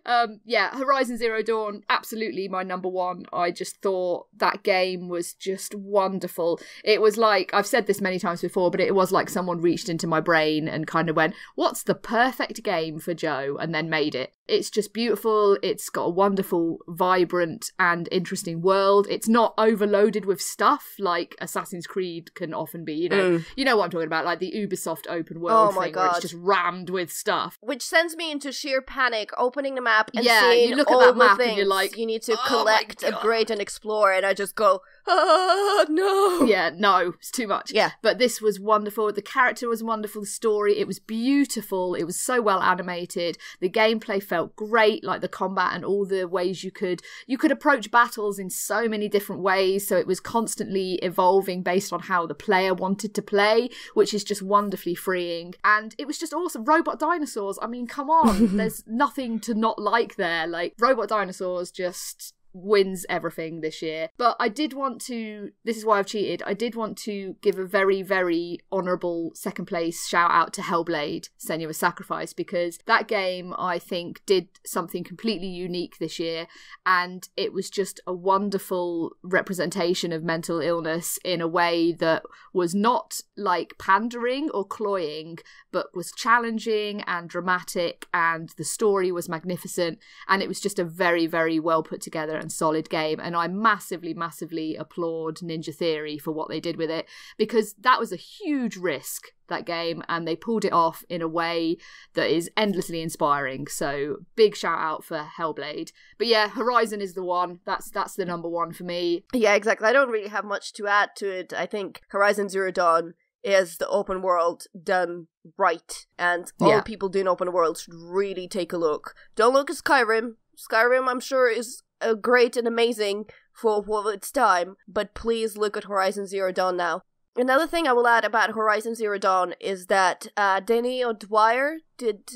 Horizon Zero Dawn, absolutely my number one. I just thought that game was just wonderful. It was like, I've said this many times before, but it was like someone reached into my brain and kind of went, what's the perfect game for Joe? And then made it. It's just beautiful. It's got a wonderful, vibrant and interesting world. It's not overloaded with stuff like Assassin's Creed can often be, You know what I'm talking about, like the Ubisoft open world thing where it's just rammed with stuff. Which sends me into sheer panic, opening the map and seeing you look all at that the map things and you're like, you need to collect, upgrade and explore, and I just go, no. Yeah, no, it's too much. Yeah. But this was wonderful. The character was wonderful. The story, it was beautiful. It was so well animated. The gameplay felt great, like the combat and all the ways you could approach battles in so many different ways. So it was constantly evolving based on how the player wanted to play, which is just wonderfully freeing. And it was just awesome. Robot dinosaurs. I mean, come on. There's nothing to not like there. Like, robot dinosaurs just wins everything this year. But I did want to, this is why I've cheated, I did want to give a very, very honourable second place shout out to Hellblade, Senua's Sacrifice, because that game, I think, did something completely unique this year, and it was just a wonderful representation of mental illness in a way that was not like pandering or cloying, but was challenging and dramatic, and the story was magnificent, and it was just a very, very well put together and solid game. And I massively, massively applaud Ninja Theory for what they did with it, because that was a huge risk, that game, and they pulled it off in a way that is endlessly inspiring. So big shout out for Hellblade. But yeah, Horizon is the one. That's the number one for me. Yeah, exactly. I don't really have much to add to it. I think Horizon Zero Dawn is the open world done right, and all people doing open world should really take a look. Don't look at Skyrim. Skyrim, I'm sure, is great and amazing for its time, but please look at Horizon Zero Dawn now. Another thing I will add about Horizon Zero Dawn is that Danny O'Dwyer did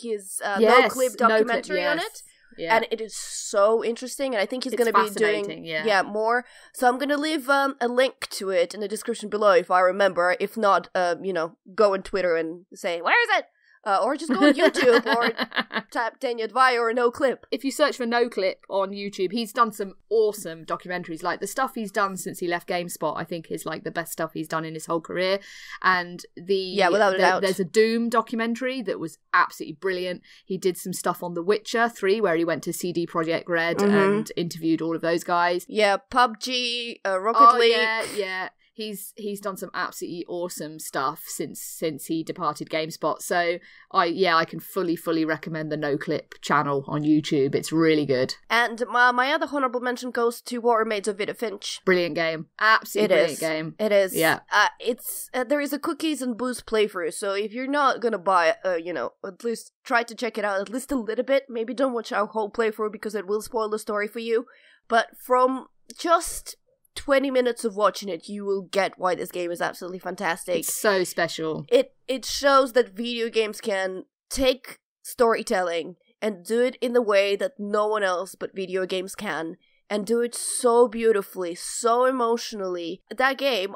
his no-clip documentary on it. Yeah. And it is so interesting, and I think he's going to be doing more. So I'm going to leave a link to it in the description below if I remember. If not, go on Twitter and say, where is it? Or just go on YouTube or type Danny O'Dwyer or No Clip. If you search for No Clip on YouTube, he's done some awesome documentaries. Like the stuff he's done since he left GameSpot, I think is like the best stuff he's done in his whole career. And without a doubt, there's a Doom documentary that was absolutely brilliant. He did some stuff on The Witcher 3 where he went to CD Projekt Red and interviewed all of those guys. Yeah, PUBG, Rocket League. Yeah. He's done some absolutely awesome stuff since he departed GameSpot. So I can fully recommend the No Clip channel on YouTube. It's really good. And my other honorable mention goes to What Remains of Edith Finch. Brilliant game. Absolutely brilliant game. It is. Yeah. It's there is a cookies and booze playthrough. So if you're not gonna buy, at least try to check it out at least a little bit. Maybe don't watch our whole playthrough because it will spoil the story for you. But from just 20 minutes of watching it, you will get why this game is absolutely fantastic. It's so special. It shows that video games can take storytelling and do it in the way that no one else but video games can, and do it so beautifully, so emotionally. That game,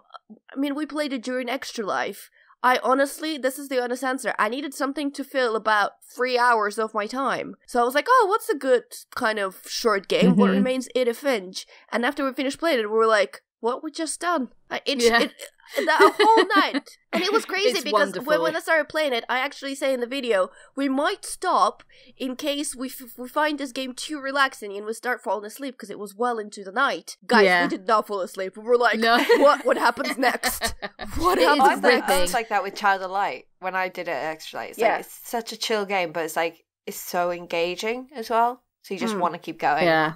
I mean, we played it during Extra Life. I honestly, this is the honest answer, I needed something to fill about 3 hours of my time. So I was like, oh, what's a good kind of short game? What Remains Edith Finch? And after we finished playing it, we were like, what we just done? That whole night. And it was crazy because when I started playing it, I actually say in the video, we might stop in case we find this game too relaxing and we start falling asleep because it was well into the night. Guys, we did not fall asleep. We were like, what happens next? What happens next? I was like that with Child of Light when I did it at Extra Light. It's like, it's such a chill game, but it's like, it's so engaging as well. So you just want to keep going. Yeah.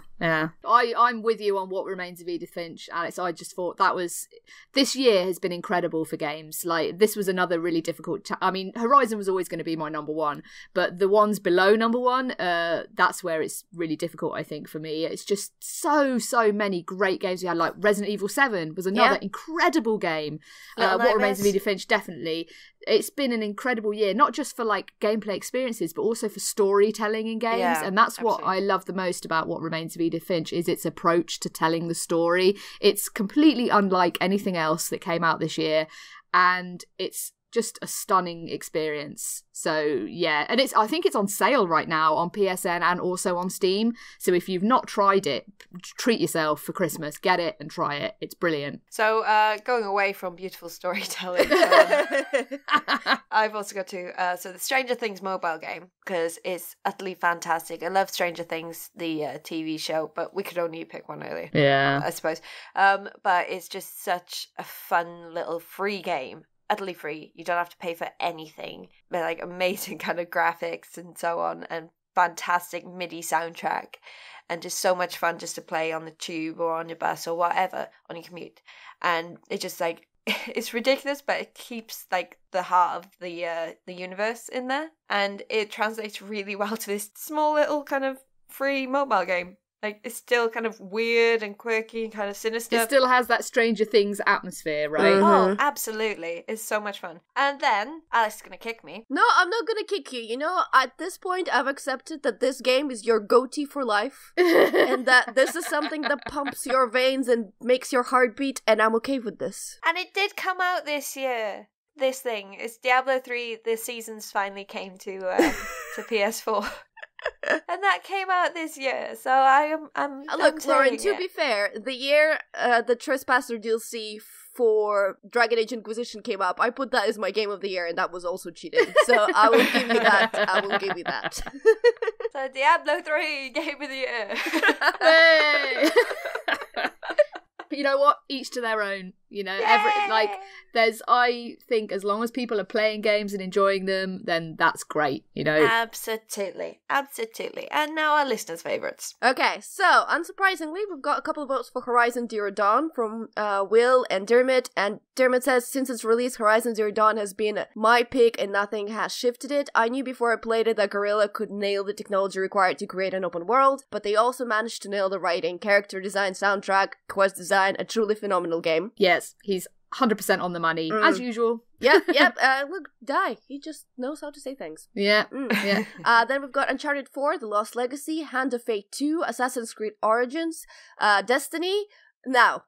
I'm with you on What Remains of Edith Finch, Alex. I just thought this year has been incredible for games. Like, this was another really difficult I mean, Horizon was always going to be my number one, but the ones below number one, that's where it's really difficult, I think, for me. It's just so many great games we had. Like Resident Evil 7 was another incredible game. What Remains of Edith Finch, definitely. It's been an incredible year, not just for like gameplay experiences, but also for storytelling in games. And that's what I love the most about What Remains of Edith Finch, is its approach to telling the story. It's completely unlike anything else that came out this year, and it's just a stunning experience. So yeah, and I think it's on sale right now on PSN and also on Steam. So if you've not tried it, treat yourself for Christmas. Get it and try it. It's brilliant. So going away from beautiful storytelling, I've also got to the Stranger Things mobile game, because it's utterly fantastic. I love Stranger Things, the TV show, but we could only pick one earlier. Yeah, I suppose. But it's just such a fun little free game. Utterly free. You don't have to pay for anything. But like amazing kind of graphics and so on, and fantastic MIDI soundtrack, and just so much fun just to play on the tube or on your bus or whatever on your commute. And it just like, it's ridiculous, but it keeps like the heart of the universe in there, and it translates really well to this small little kind of free mobile game. Like, it's still kind of weird and quirky and kind of sinister. It still has that Stranger Things atmosphere, right? Oh, absolutely. It's so much fun. And then, Alex is going to kick me. No, I'm not gonna kick you. You know, at this point, I've accepted that this game is your goatee for life. And that this is something that pumps your veins and makes your heart beat, and I'm okay with this. And it did come out this year. This thing. It's Diablo 3, the seasons finally came to PS4. And that came out this year, so I'm Look, Lauren, to be fair, the year the Trespasser DLC for Dragon Age Inquisition came up, I put that as my game of the year, and that was also cheating. So I will give you that. I will give you that. So Diablo 3, game of the year. Hey! You know what? Each to their own. You know, I think as long as people are playing games and enjoying them, then that's great, you know? Absolutely. And now our listeners' favourites. Okay, so, unsurprisingly, we've got a couple of votes for Horizon Zero Dawn from Will and Dermot. And Dermot says, since its release, Horizon Zero Dawn has been my pick and nothing has shifted it. I knew before I played it that Guerrilla could nail the technology required to create an open world, but they also managed to nail the writing, character design, soundtrack, quest design, a truly phenomenal game. Yes, he's 100% on the money, as usual. Yep. Look, he just knows how to say things. Yeah. Then we've got Uncharted 4, The Lost Legacy, Hand of Fate 2, Assassin's Creed Origins, Destiny. Now,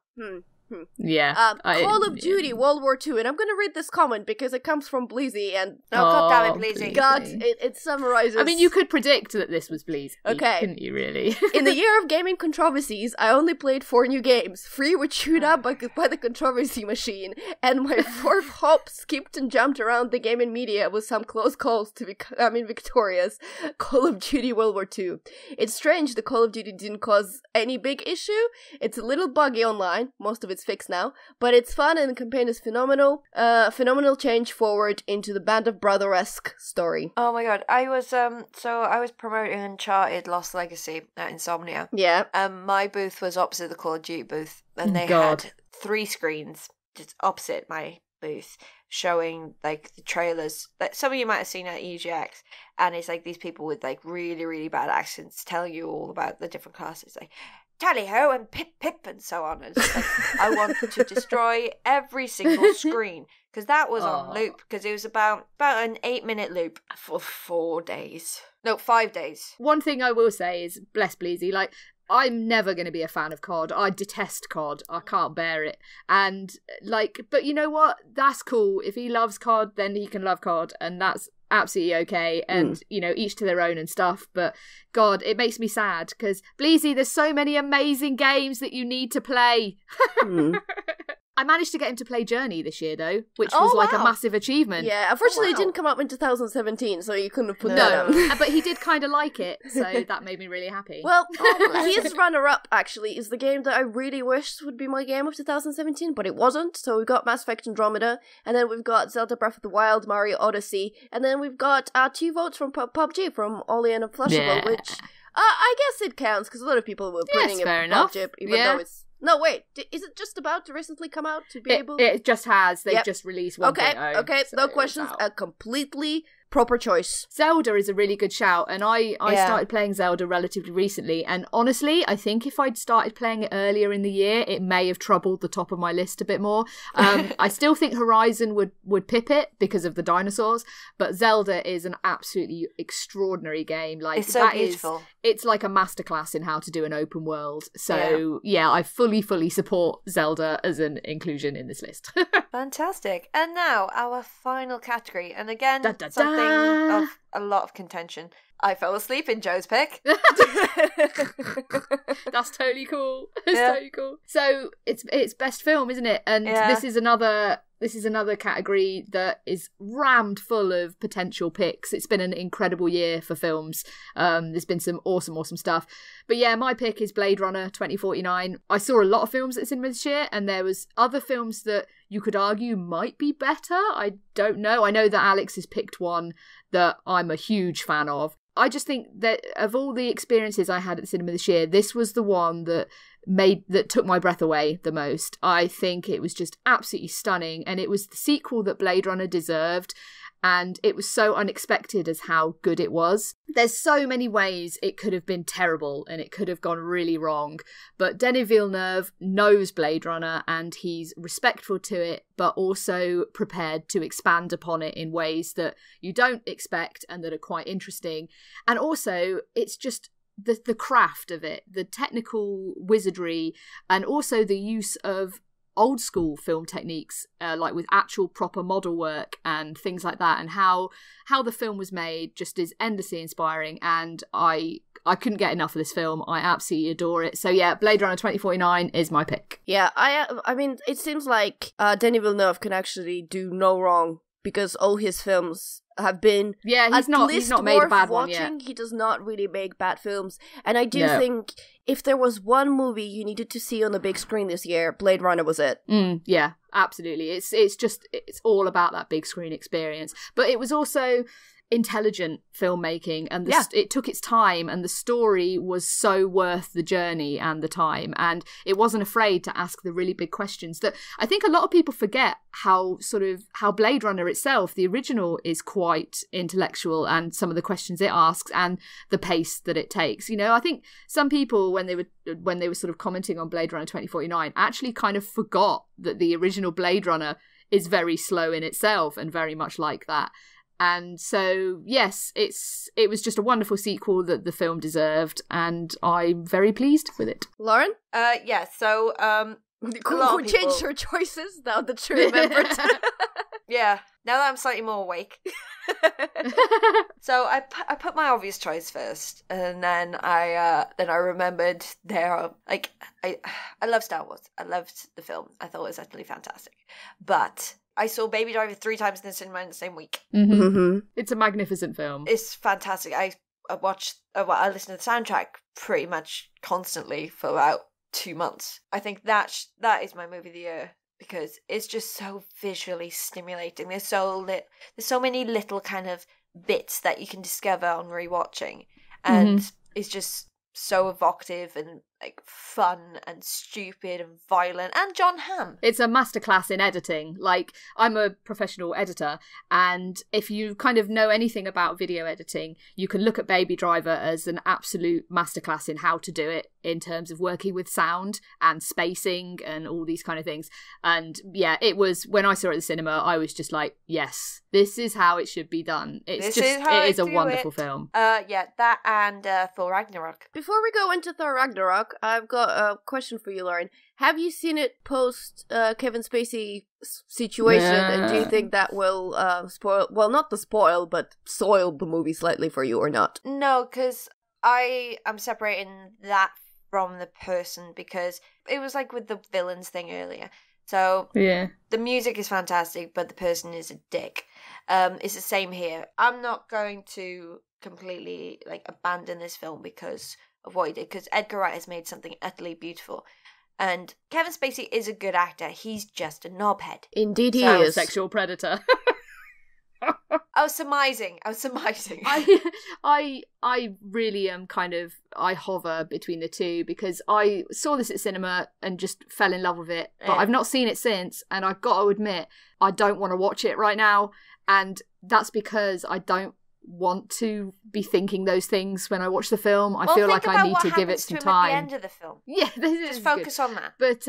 Yeah. Call of Duty World War II, and I'm gonna read this comment because it comes from Bleezy, and God damn it, Bleezy. God, it summarizes. I mean, you could predict that this was Bleezy, okay, couldn't you? Really? In the year of gaming controversies, I only played 4 new games. 3 were chewed up by the controversy machine, and my 4th hop skipped and jumped around the gaming media with some close calls to becoming victorious. Call of Duty World War II. It's strange the Call of Duty didn't cause any big issue. It's a little buggy online. Most of it's fixed now, but it's fun and the campaign is phenomenal. Phenomenal change forward into the Band of Brother-esque story. Oh my god, I was promoting Uncharted Lost Legacy at Insomnia. Yeah. My booth was opposite the Call of Duty booth, and they had 3 screens just opposite my booth showing like the trailers that some of you might have seen at EGX, and it's like these people with like really, really bad accents telling you all about the different classes, like tally-ho and pip and so on. And it's like, I want to destroy every single screen, because that was on loop, because it was about an 8-minute loop for 4 days. No, 5 days. One thing I will say is, bless Bleezy, like, I'm never going to be a fan of COD. I detest COD. I can't bear it. And, like, but you know what? That's cool. If he loves COD, then he can love COD, and that's absolutely okay. And, you know, each to their own and stuff. But, God, it makes me sad, because, Bleezy, there's so many amazing games that you need to play. I managed to get him to play Journey this year, though, which was like a massive achievement. Yeah, unfortunately it didn't come up in 2017, so you couldn't have put that out. But he did kind of like it, so that made me really happy. Well, his runner-up, actually, is the game that I really wished would be my game of 2017, but it wasn't. So we've got Mass Effect Andromeda, and then we've got Zelda Breath of the Wild, Mario Odyssey, and then we've got 2 votes from PUBG, from Ollie and Flushable, which I guess it counts, because a lot of people were putting it PUBG, even though it's... No, wait. Is it just about to recently come out to be able... It just has. They've just released 1.0. Okay, so no questions. A completely proper choice. Zelda is a really good shout, and I started playing Zelda relatively recently, and honestly, I think if I'd started playing it earlier in the year, it may have troubled the top of my list a bit more. I still think Horizon would pip it because of the dinosaurs, but Zelda is an absolutely extraordinary game. Like, it's so beautiful. It's like a masterclass in how to do an open world. So yeah, I fully support Zelda as an inclusion in this list. Fantastic. And now our final category, and again, something of a lot of contention. I fell asleep in Joe's pick. That's totally cool. Totally cool. So it's best film, isn't it? And this is another category that is rammed full of potential picks. It's been an incredible year for films. There's been some awesome stuff. But yeah, my pick is Blade Runner 2049. I saw a lot of films at cinema this year, and there was other films that you could argue might be better. I don't know. I know that Alex has picked one that I'm a huge fan of. I just think that of all the experiences I had at the cinema this year, this was the one that took my breath away the most. I think it was just absolutely stunning, and it was the sequel that Blade Runner deserved. and it was so unexpected as how good it was. There's so many ways it could have been terrible and it could have gone really wrong, but Denis Villeneuve knows Blade Runner and he's respectful to it, but also prepared to expand upon it in ways that you don't expect and that are quite interesting. And also, it's just the craft of it, the technical wizardry, and also the use of old school film techniques, like with actual proper model work and things like that, and how the film was made just is endlessly inspiring. And I couldn't get enough of this film. I absolutely adore it. So yeah, Blade Runner 2049 is my pick. Yeah, I mean, it seems like Denis Villeneuve can actually do no wrong, because all his films have been he's not made a bad one yet. He does not really make bad films, and I do think if there was one movie you needed to see on the big screen this year, Blade Runner was it. Yeah, absolutely. It's all about that big screen experience, but it was also intelligent filmmaking, and it took its time, and the story was so worth the journey and the time, and it wasn't afraid to ask the really big questions that I think a lot of people forget. How Blade Runner itself, the original, is quite intellectual, and some of the questions it asks and the pace that it takes. You know, I think some people when they were sort of commenting on Blade Runner 2049 actually kind of forgot that the original Blade Runner is very slow in itself and very much like that. And so, yes, it was just a wonderful sequel that the film deserved, and I'm very pleased with it. Lauren? Yeah, so, who changed her choices now that you remembered? Yeah, now that I'm slightly more awake. So I put my obvious choice first, and then I remembered I love Star Wars. I loved the film. I thought it was utterly fantastic. But I saw Baby Driver 3 times in the cinema in the same week. It's a magnificent film. It's fantastic. I listened to the soundtrack pretty much constantly for about 2 months. I think that is my movie of the year, because it's just so visually stimulating. There's so many little kind of bits that you can discover on rewatching, and it's just so evocative and like fun and stupid and violent, and John Hamm. It's a masterclass in editing. Like, I'm a professional editor, and if you kind of know anything about video editing, you can look at Baby Driver as an absolute masterclass in how to do it in terms of working with sound and spacing and all these kind of things. And yeah, it was, when I saw it at the cinema, I was just like, yes, this is how it should be done. It is a wonderful film. Yeah, that and Thor Ragnarok. Before we go into Thor Ragnarok, I've got a question for you, Lauren. Have you seen it post Kevin Spacey situation, and do you think that will soil the movie slightly for you or not? No, because I am separating that from the person, because it was like with the villains thing earlier. So the music is fantastic, but the person is a dick. It's the same here. I'm not going to completely like abandon this film because of what he did, because Edgar Wright has made something utterly beautiful. And Kevin Spacey is a good actor. He's just a knobhead. Indeed he is. Sexual predator. I was surmising. I really am I hover between the two, because I saw this at cinema and just fell in love with it. But I've not seen it since, and I've got to admit, I don't want to watch it right now. And that's because I don't want to be thinking those things when I watch the film. I feel like I need to give it some time. At the end of the film. Yeah, just focus on that. But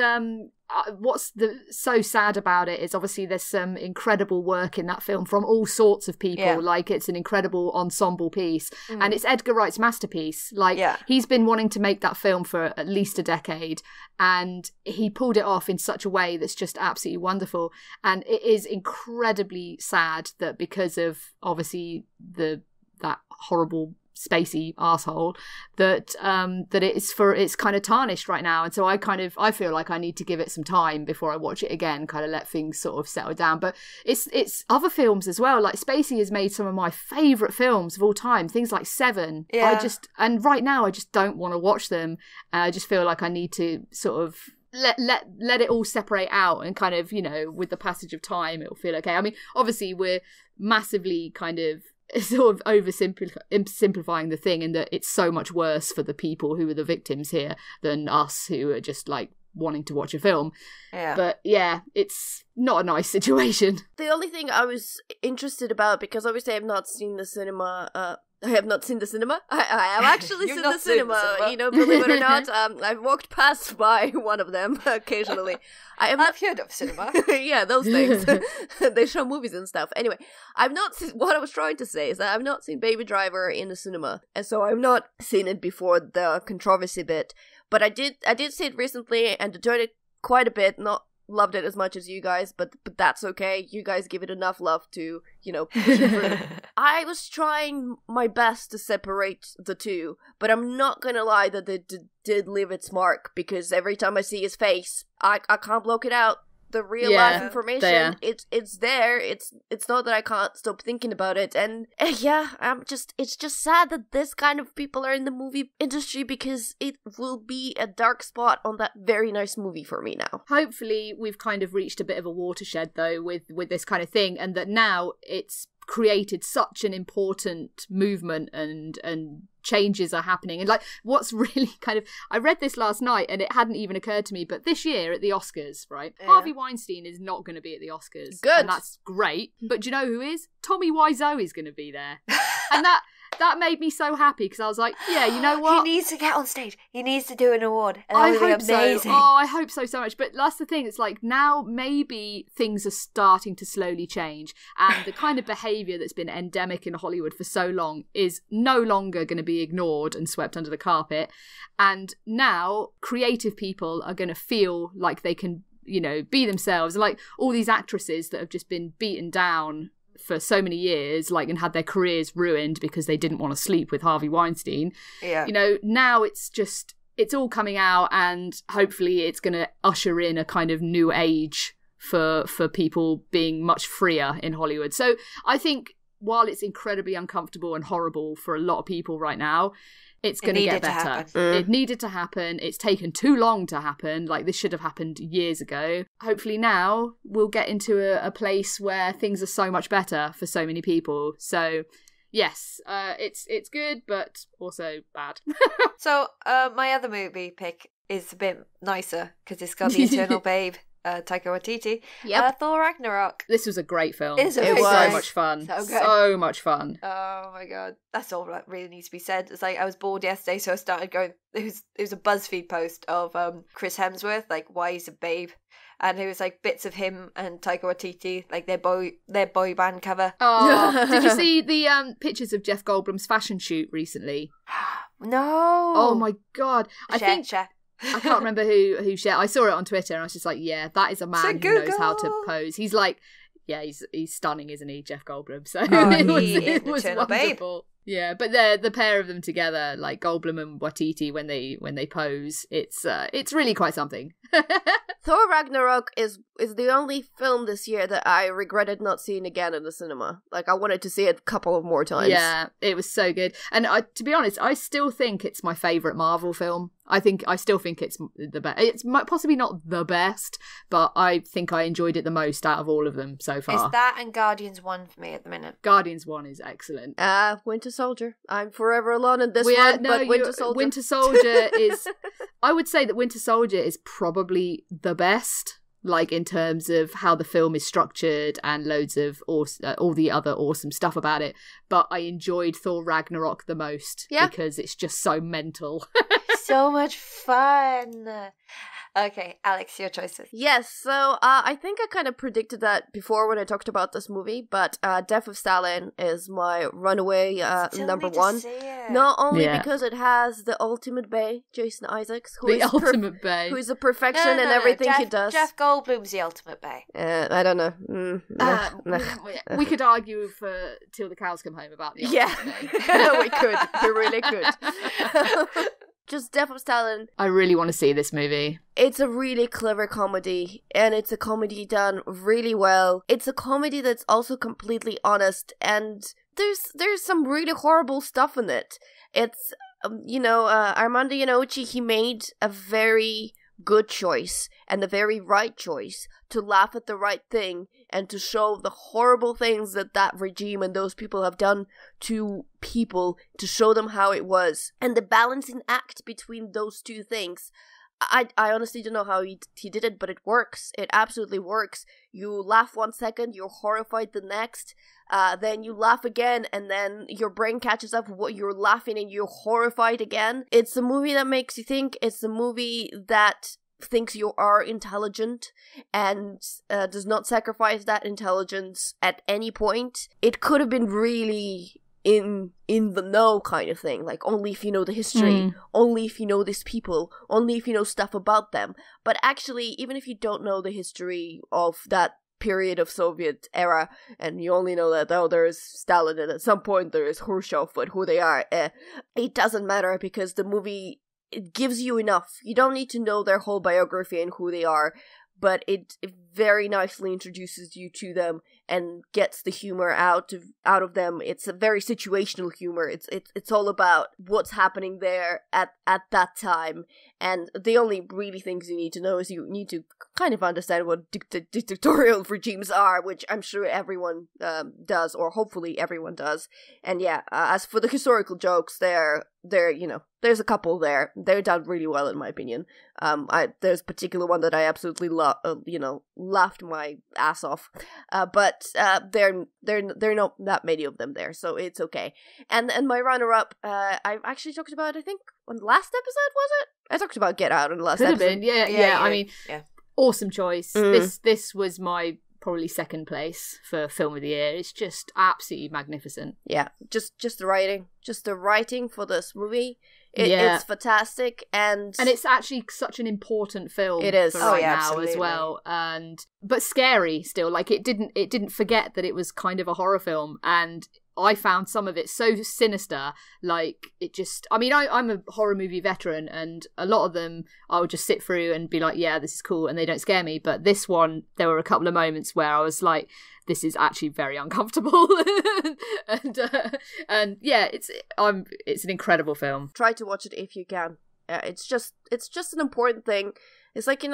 what's so sad about it is obviously there's some incredible work in that film from all sorts of people. Yeah. Like, it's an incredible ensemble piece, and it's Edgar Wright's masterpiece. Like, he's been wanting to make that film for at least a decade, and he pulled it off in such a way that's just absolutely wonderful. And it is incredibly sad that because of obviously that horrible Spacey arsehole, that it's kind of tarnished right now. And so I feel like I need to give it some time before I watch it again, kind of let things sort of settle down. But it's other films as well. Like, Spacey has made some of my favourite films of all time, things like Seven. And right now I just don't want to watch them. I just feel like I need to sort of let it all separate out, and kind of, you know, with the passage of time it'll feel okay. I mean, obviously we're massively kind of sort of oversimplifying the thing, in that it's so much worse for the people who are the victims here than us, who are just like wanting to watch a film. Yeah. But yeah, it's not a nice situation. The only thing I was interested about, because obviously I have not seen the cinema, I have not seen the cinema. I have actually seen the cinema. You know, believe it or not. I've walked past by one of them occasionally. I've heard of cinema. Yeah, those things. They show movies and stuff. Anyway, I've not seen, what I was trying to say is that I've not seen Baby Driver in the cinema, and so I've not seen it before the controversy bit. But I did see it recently and enjoyed it quite a bit. Not loved it as much as you guys, but that's okay. You guys give it enough love to, you know, push it through. I was trying my best to separate the two, but I'm not gonna lie that it did leave its mark, because every time I see his face, I can't block it out. The real life information, it's there. It's not that I can't stop thinking about it. And yeah, it's just sad that this kind of people are in the movie industry, because it will be a dark spot on that very nice movie for me now. Hopefully we've kind of reached a bit of a watershed though with this kind of thing, and that now it's created such an important movement and changes are happening. And like, what's really kind of, I read this last night and it hadn't even occurred to me, but this year at the Oscars, right, Harvey Weinstein is not going to be at the Oscars. Good. And that's great. But do you know who is? Tommy Wiseau is going to be there. And that made me so happy, because I was like, yeah, you know what? He needs to get on stage. He needs to do an award. And I that would hope be amazing. so. Oh, I hope so much. But that's the thing. It's like, now maybe things are starting to slowly change, and the kind of behaviour that's been endemic in Hollywood for so long is no longer going to be ignored and swept under the carpet. And now creative people are going to feel like they can, you know, be themselves. Like all these actresses that have just been beaten down for so many years, like, and had their careers ruined because they didn't want to sleep with Harvey Weinstein. Yeah. You know, now it's all coming out, and hopefully it's going to usher in a kind of new age for people being much freer in Hollywood. So I think while it's incredibly uncomfortable and horrible for a lot of people right now, it's going to get better. It needed to happen. It's taken too long to happen. Like, this should have happened years ago. Hopefully now we'll get into a place where things are so much better for so many people. So yes, it's good, but also bad. So my other movie pick is a bit nicer, because it's got the Eternal Babe, Taika Waititi. Yep. Thor Ragnarok. This was a great film. It was so much fun. So much fun. Oh my god, that's all that really needs to be said. It's like, I was bored yesterday, so I started going. It was a BuzzFeed post of Chris Hemsworth, like, why he's a babe, and it was like bits of him and Taika Waititi, like their boy band cover. Oh, did you see the pictures of Jeff Goldblum's fashion shoot recently? No. Oh my god, I think. Share. I can't remember who shared. I saw it on Twitter and I was just like, yeah, that is a man who knows how to pose. He's like, yeah, he's stunning, isn't he, Jeff Goldblum? So it was wonderful. Babe. Yeah, but the pair of them together, like Goldblum and Waititi, when they pose, it's really quite something. Thor Ragnarok is the only film this year that I regretted not seeing again in the cinema. Like, I wanted to see it a couple of more times. Yeah, it was so good. And to be honest, I still think it's my favourite Marvel film. I still think it's the best. It's possibly not the best, but I think I enjoyed it the most out of all of them so far. It's that and Guardians 1 for me at the minute. Guardians 1 is excellent. Winter Soldier. I'm forever alone in this one, but Winter Soldier. Winter Soldier is... I would say that Winter Soldier is probably the best, like, in terms of how the film is structured and loads of all the other awesome stuff about it. But I enjoyed Thor Ragnarok the most because it's just so mental. So much fun. Okay, Alex, your choices. Yes, so I think I kind of predicted that before when I talked about this movie, but Death of Stalin is my runaway number one. Not only because it has the ultimate bae, Jason Isaacs, who is a perfection in everything he does. Jeff Goldblum's the ultimate bae. I don't know. We could argue for till the cows come home about the ultimate bae. We could. We really could. Just Death of Stalin. I really want to see this movie. It's a really clever comedy, and it's a comedy done really well. It's a comedy that's also completely honest, and there's some really horrible stuff in it. It's, Armando Iannucci, he made a very good choice and the very right choice to laugh at the right thing and to show the horrible things that regime and those people have done to people, to show them how it was. And the balancing act between those two things, I honestly don't know how he did it, but it works. It absolutely works. You laugh 1 second, you're horrified the next, then you laugh again, and then your brain catches up with what you're laughing and you're horrified again. It's a movie that makes you think. It's a movie that thinks you are intelligent and does not sacrifice that intelligence at any point. It could have been really in the know kind of thing, like only if you know the history, only if you know these people, only if you know stuff about them. But actually, even if you don't know the history of that period of Soviet era, and you only know that, oh, there is Stalin and at some point there is Khrushchev, but who they are, it doesn't matter, because the movie, it gives you enough. You don't need to know their whole biography and who they are, but it very nicely introduces you to them and gets the humor out of them. It's a very situational humor. It's all about what's happening there at that time. And the only really things you need to know is you need to kind of understand what dictatorial regimes are, which I'm sure everyone does, or hopefully everyone does. And yeah, as for the historical jokes, they're there's a couple there. They're done really well in my opinion. There's a particular one that I absolutely laughed my ass off. But there are not that many of them there, so it's okay. And my runner-up, I actually talked about, I think, on the last episode, was it? I talked about Get Out on the last Could episode. have been, yeah. I mean, awesome choice. This was my probably second place for film of the year. It's just absolutely magnificent. Yeah, just the writing for this movie. It's fantastic, and it's actually such an important film. It is for right now absolutely. as well, but scary still. Like it didn't forget that it was kind of a horror film, and I found some of it so sinister. Like it just, I mean, I'm a horror movie veteran, and a lot of them I would just sit through and be like, yeah, this is cool, and they don't scare me. But this one, there were a couple of moments where I was like, this is actually very uncomfortable. and yeah, it's an incredible film. Try to watch it if you can. It's just an important thing. It's like,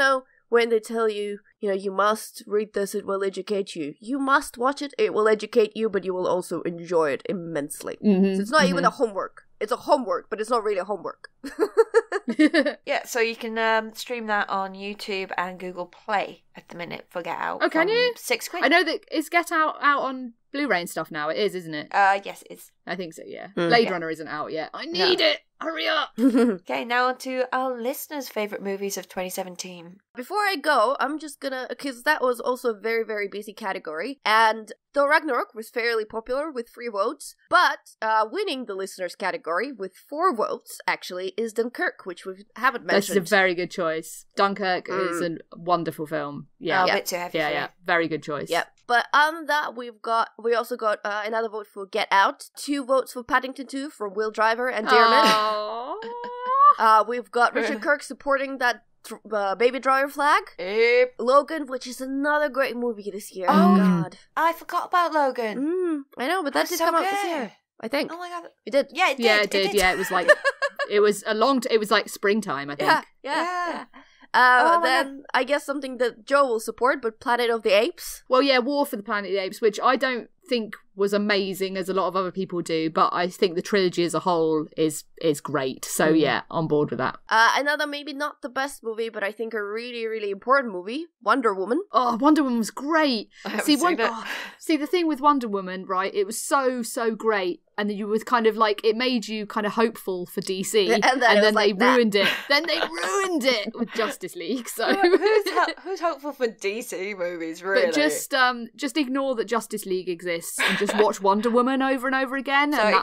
when they tell you, you must read this, it will educate you. You must watch it, it will educate you, but you will also enjoy it immensely. Mm-hmm, so it's not even a homework. It's a homework, but it's not really a homework. Yeah, so you can stream that on YouTube and Google Play at the minute for Get Out. Oh, can you? £6. I know that it's Get Out on Blu-ray and stuff now. It is, isn't it? Yes, it is. I think so, yeah. Blade Runner isn't out yet. I need it! Hurry up! Okay, now on to our listeners' favourite movies of 2017. Before I go, I'm just gonna, because that was also a very, very busy category, and Thor Ragnarok was fairly popular with 3 votes, but winning the listeners' category with 4 votes, actually, is Dunkirk, which we haven't mentioned. That's a very good choice. Dunkirk is a wonderful film. Yeah, a bit too heavy. Yeah, very good choice. Yep. But on that, we also got another vote for Get Out, 2 votes for Paddington 2 from Will Driver and Dearman. We've got Richard Kirk supporting that Baby Driver flag. Yep. Logan, which is another great movie this year. Oh, God. I forgot about Logan. I know, but that did come out this year, I think. Oh my God. It did. Yeah, it did. Yeah, it did. Yeah, it was like, it was like springtime, I think. Yeah. Oh then I guess something that Joe will support, but Planet of the Apes. Well, yeah, War for the Planet of the Apes, which I don't think was amazing as a lot of other people do, but I think the trilogy as a whole is great. So yeah, on board with that. Another maybe not the best movie, but I think a really, really important movie, Wonder Woman. Oh, Wonder Woman was great. I haven't seen it. See, the thing with Wonder Woman, right, it was so great, and then you was kind of like, it made you kind of hopeful for DC, and then they ruined it. Then they ruined it with Justice League. So who's hopeful for DC movies, really? But just ignore that Justice League exists and just watch Wonder Woman over and over again, so and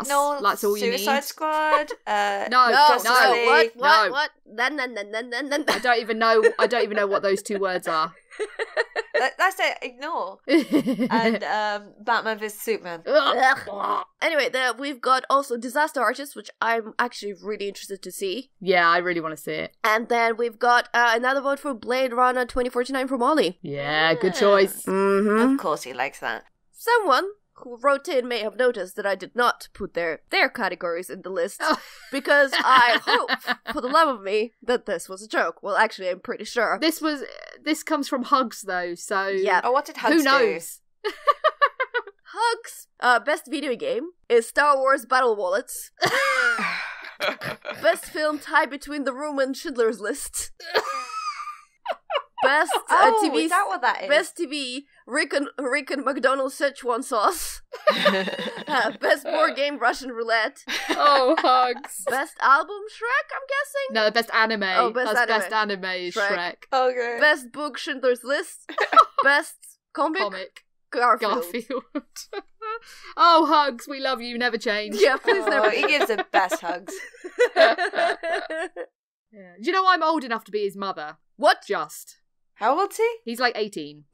that's all you need. Suicide Squad. No. What? No. I don't even know what those 2 words are. That's it. Ignore. And Batman vs Superman. Anyway, we've got also Disaster Artist, which I'm actually really interested to see. Yeah, I really want to see it. And then we've got another vote for Blade Runner 2049 from Ollie. Yeah, good choice. Of course he likes that. Someone who wrote in may have noticed that I did not put their categories in the list because I hope, for the love of me, that this was a joke. Well, actually, I'm pretty sure. This comes from Hugs, though, so... Yeah. Oh, what did Hugs Who knows? Hugs' best video game is Star Wars Battle Wallets. Best film tie between The Room and Schindler's List. Best TV. Is that what that is? Best TV. Rick and McDonald's Szechuan sauce. Best board game. Russian roulette. Oh, hugs. Best album. Shrek. I'm guessing. No, best anime. Oh, best anime is Shrek. Okay. Best book. Schindler's List. Best comic. Garfield. Oh, hugs. We love you. Never change. Yeah, please never. He gives the best hugs. Yeah. Do you know I'm old enough to be his mother? What? Just. How old's he? He's like 18.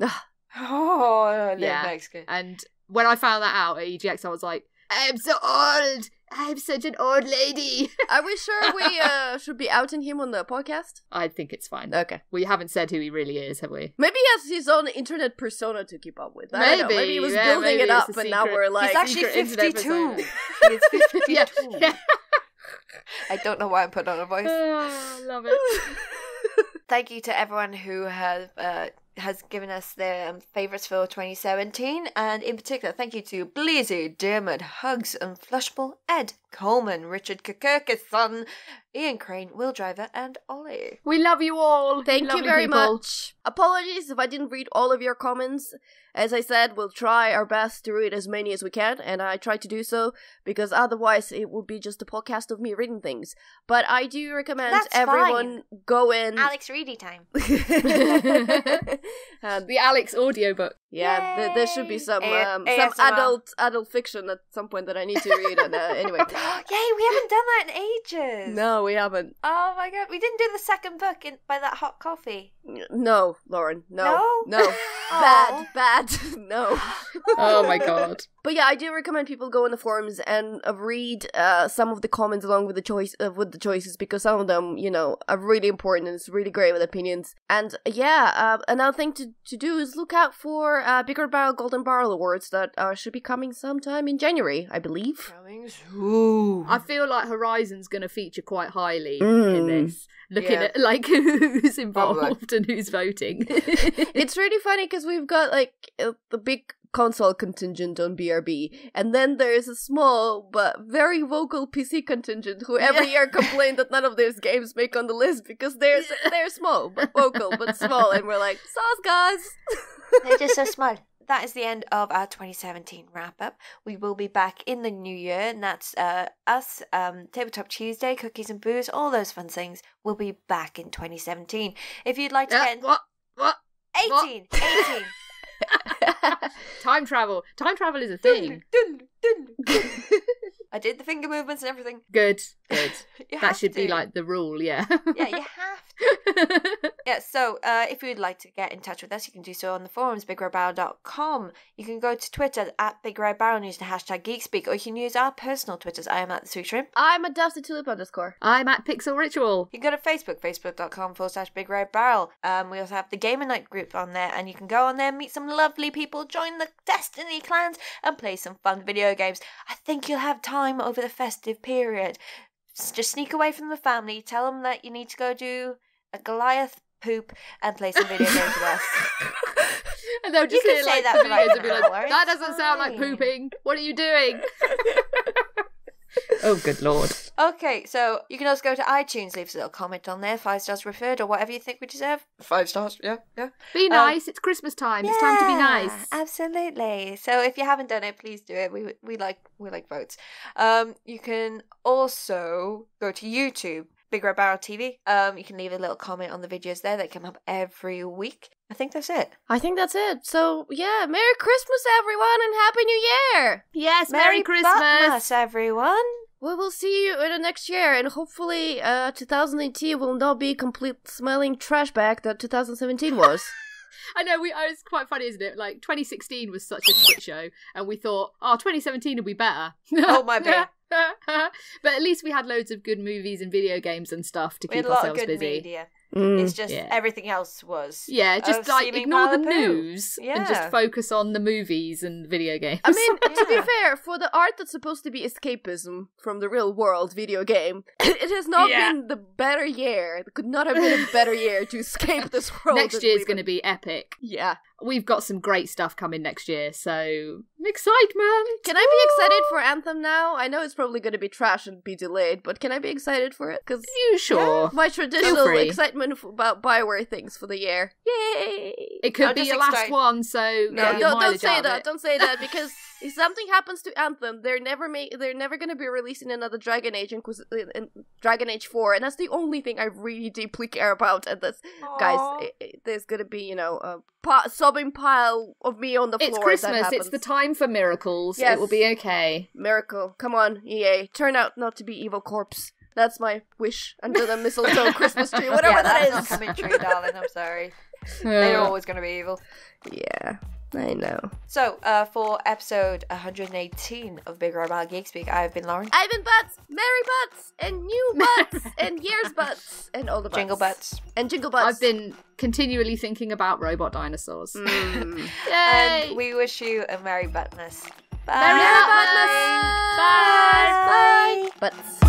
Oh, yeah. Mexican. And when I found that out at EGX, I was like, I'm so old. I'm such an old lady. Are we sure we should be outing him on the podcast? I think it's fine. Okay. We haven't said who he really is, have we? Maybe he has his own internet persona to keep up with. I don't know. Maybe he was building maybe it up, it's a and now secret- we're like... He's actually secret internet 52. persona. He's 52. Yeah. I don't know why I'm putting on a voice. Oh, love it. Thank you to everyone who has given us their favourites for 2017, and in particular, thank you to Bleezy, Dermot, Hugs, Unflushable, Ed, Coleman, Richard Kakirkison, Ian Crane, Will Driver, and Ollie. We love you all. Thank you Lovely very people. much. Apologies if I didn't read all of your comments. As I said, we'll try our best to read as many as we can, and I try to do so because otherwise it would be just a podcast of me reading things. But I do recommend everyone go in. Alex Reedy time. The Alex audiobook. Yeah, there should be some ASMR. adult fiction at some point that I need to read. And anyway, Yay, we haven't done that in ages. no, we haven't. Oh my god, we didn't do the second book by that hot coffee. No, Lauren, no. Oh. bad, no. Oh my god. But yeah, I do recommend people go in the forums and read some of the comments along with the choices, because some of them, are really important and it's really great with opinions. And yeah, another thing to do is look out for BigRedBarel Golden Barrel Awards that should be coming sometime in January, I believe. Coming soon. I feel like Horizon's going to feature quite highly in this. Looking Yeah. at like who's involved Probably. and who's voting. It's really funny because we've got like the big console contingent on BRB, and then there's a small but very vocal PC contingent who every year complain that none of those games make on the list because they're small but vocal but small, and we're like, sauce guys. They're just so small. That is the end of our 2017 wrap-up. We will be back in the new year, and that's us, Tabletop Tuesday, Cookies and Booze, all those fun things will be back in 2017. If you'd like to get... What? 18! 18! Time travel is a thing. I did the finger movements and everything. Good. You That have should be to. like the rule, yeah. Yeah, you have to. Yeah, so if you'd like to get in touch with us, you can do so on the forums, BigRedBarel.com. You can go to Twitter at BigRedBarel and use the hashtag Geek Speak, or you can use our personal Twitters. I am at the Sweet Shrimp. I'm a Dusty Tulip _ I'm at Pixel Ritual. You can go to Facebook, Facebook.com/BigRedBarel. We also have the Gamer Night group on there, and you can go on there, meet some lovely people, join the Destiny clans, and play some fun video games. I think you'll have time over the festive period. Just sneak away from the family, tell them that you need to go do a Goliath poop and play some video games with us. And they'll just You can hear say like that the videos right and be now, like, Lauren. that doesn't sound like Fine. pooping. What are you doing? Oh, good lord. Okay, so you can also go to iTunes, leave us a little comment on there, 5 stars referred, or whatever you think we deserve. 5 stars, yeah. Be nice. It's Christmas time. It's time to be nice. Absolutely. So if you haven't done it, please do it. We like votes. You can also go to YouTube, Big Red Barrel TV. You can leave a little comment on the videos there that come up every week. I think that's it. I think that's it. So yeah, Merry Christmas everyone and Happy New Year! Yes, Merry Christmas. Buttmas, everyone. We will see you in the next year, and hopefully 2018 will not be complete smelling trash bag that 2017 was. I know, it's quite funny, isn't it? Like, 2016 was such a shit show, and we thought, 2017 will be better. Oh, my bad. But at least we had loads of good movies and video games and stuff to We had keep a lot ourselves of good busy. media. Mm. It's just everything else was. Yeah, just of like steaming ignore pile the of poo. news and just Yeah. focus on the movies and video games. I mean, to be Yeah. fair, for the art that's supposed to be escapism from the real world video game, it has not been the better year. It could not have been a better year to escape this world. Next year's going to be epic. Yeah. we've got some great stuff coming next year, so excitement! Can I be excited for Anthem now? I know it's probably going to be trash and be delayed, but can I be excited for it? Because you sure? My traditional excitement about Bioware things for the year. Yay! It could be your last one, so no, don't say that. Don't say that because if something happens to Anthem, they're never going to be releasing another Dragon Age in Dragon Age 4, and that's the only thing I really deeply care about. And that's, guys, there's going to be a sobbing pile of me on the floor. It's Christmas. It's the time for miracles. Yes. It will be okay. Miracle. Come on, EA. Turn out not to be Evil Corpse. That's my wish under the mistletoe Christmas tree. Whatever that is. Not coming true, darling. I'm sorry. They're always going to be evil. Yeah, I know. So, for episode 118 of BigRedBarel Geek Speak, I've been Lauren. I've been Butts, Merry Butts, and New Butts, and Year's Butts, and all the Butts. Jingle Butts. And Jingle Butts. I've been continually thinking about robot dinosaurs. Yay! And we wish you a Merry Buttmas. Bye! Merry Buttmas! Bye! Bye! Butts.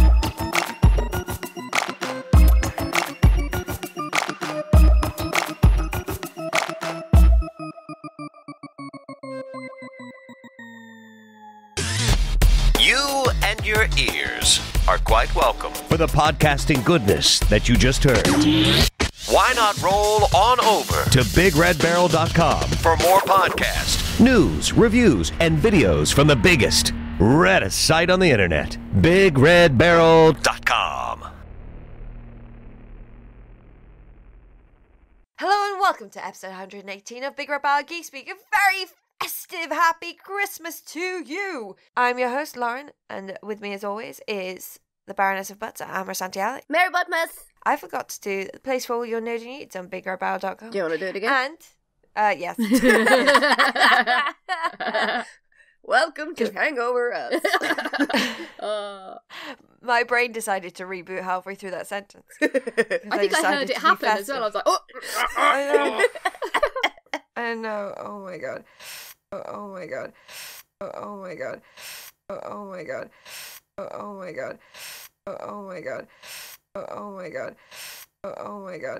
You and your ears are quite welcome for the podcasting goodness that you just heard. Why not roll on over to BigRedBarel.com for more podcasts, news, reviews, and videos from the biggest, reddest site on the internet, BigRedBarel.com. Hello and welcome to episode 118 of BigRedBarel Geek Speak. A very festive, happy Christmas to you. I'm your host, Lauren, and with me as always is the Baroness of Butts, Amber Santiago. Merry Buttmas! I forgot to do the place for all your nerdy needs on BigRedBarel.com. Do you want to do it again? And, yes. Welcome to Hangover Us. My brain decided to reboot halfway through that sentence. I think I heard it happen as well. I was like, oh! I know. Oh my god. Oh my god. Oh my god. Oh my god. Oh my god. Oh my god. Oh my god. Oh my god.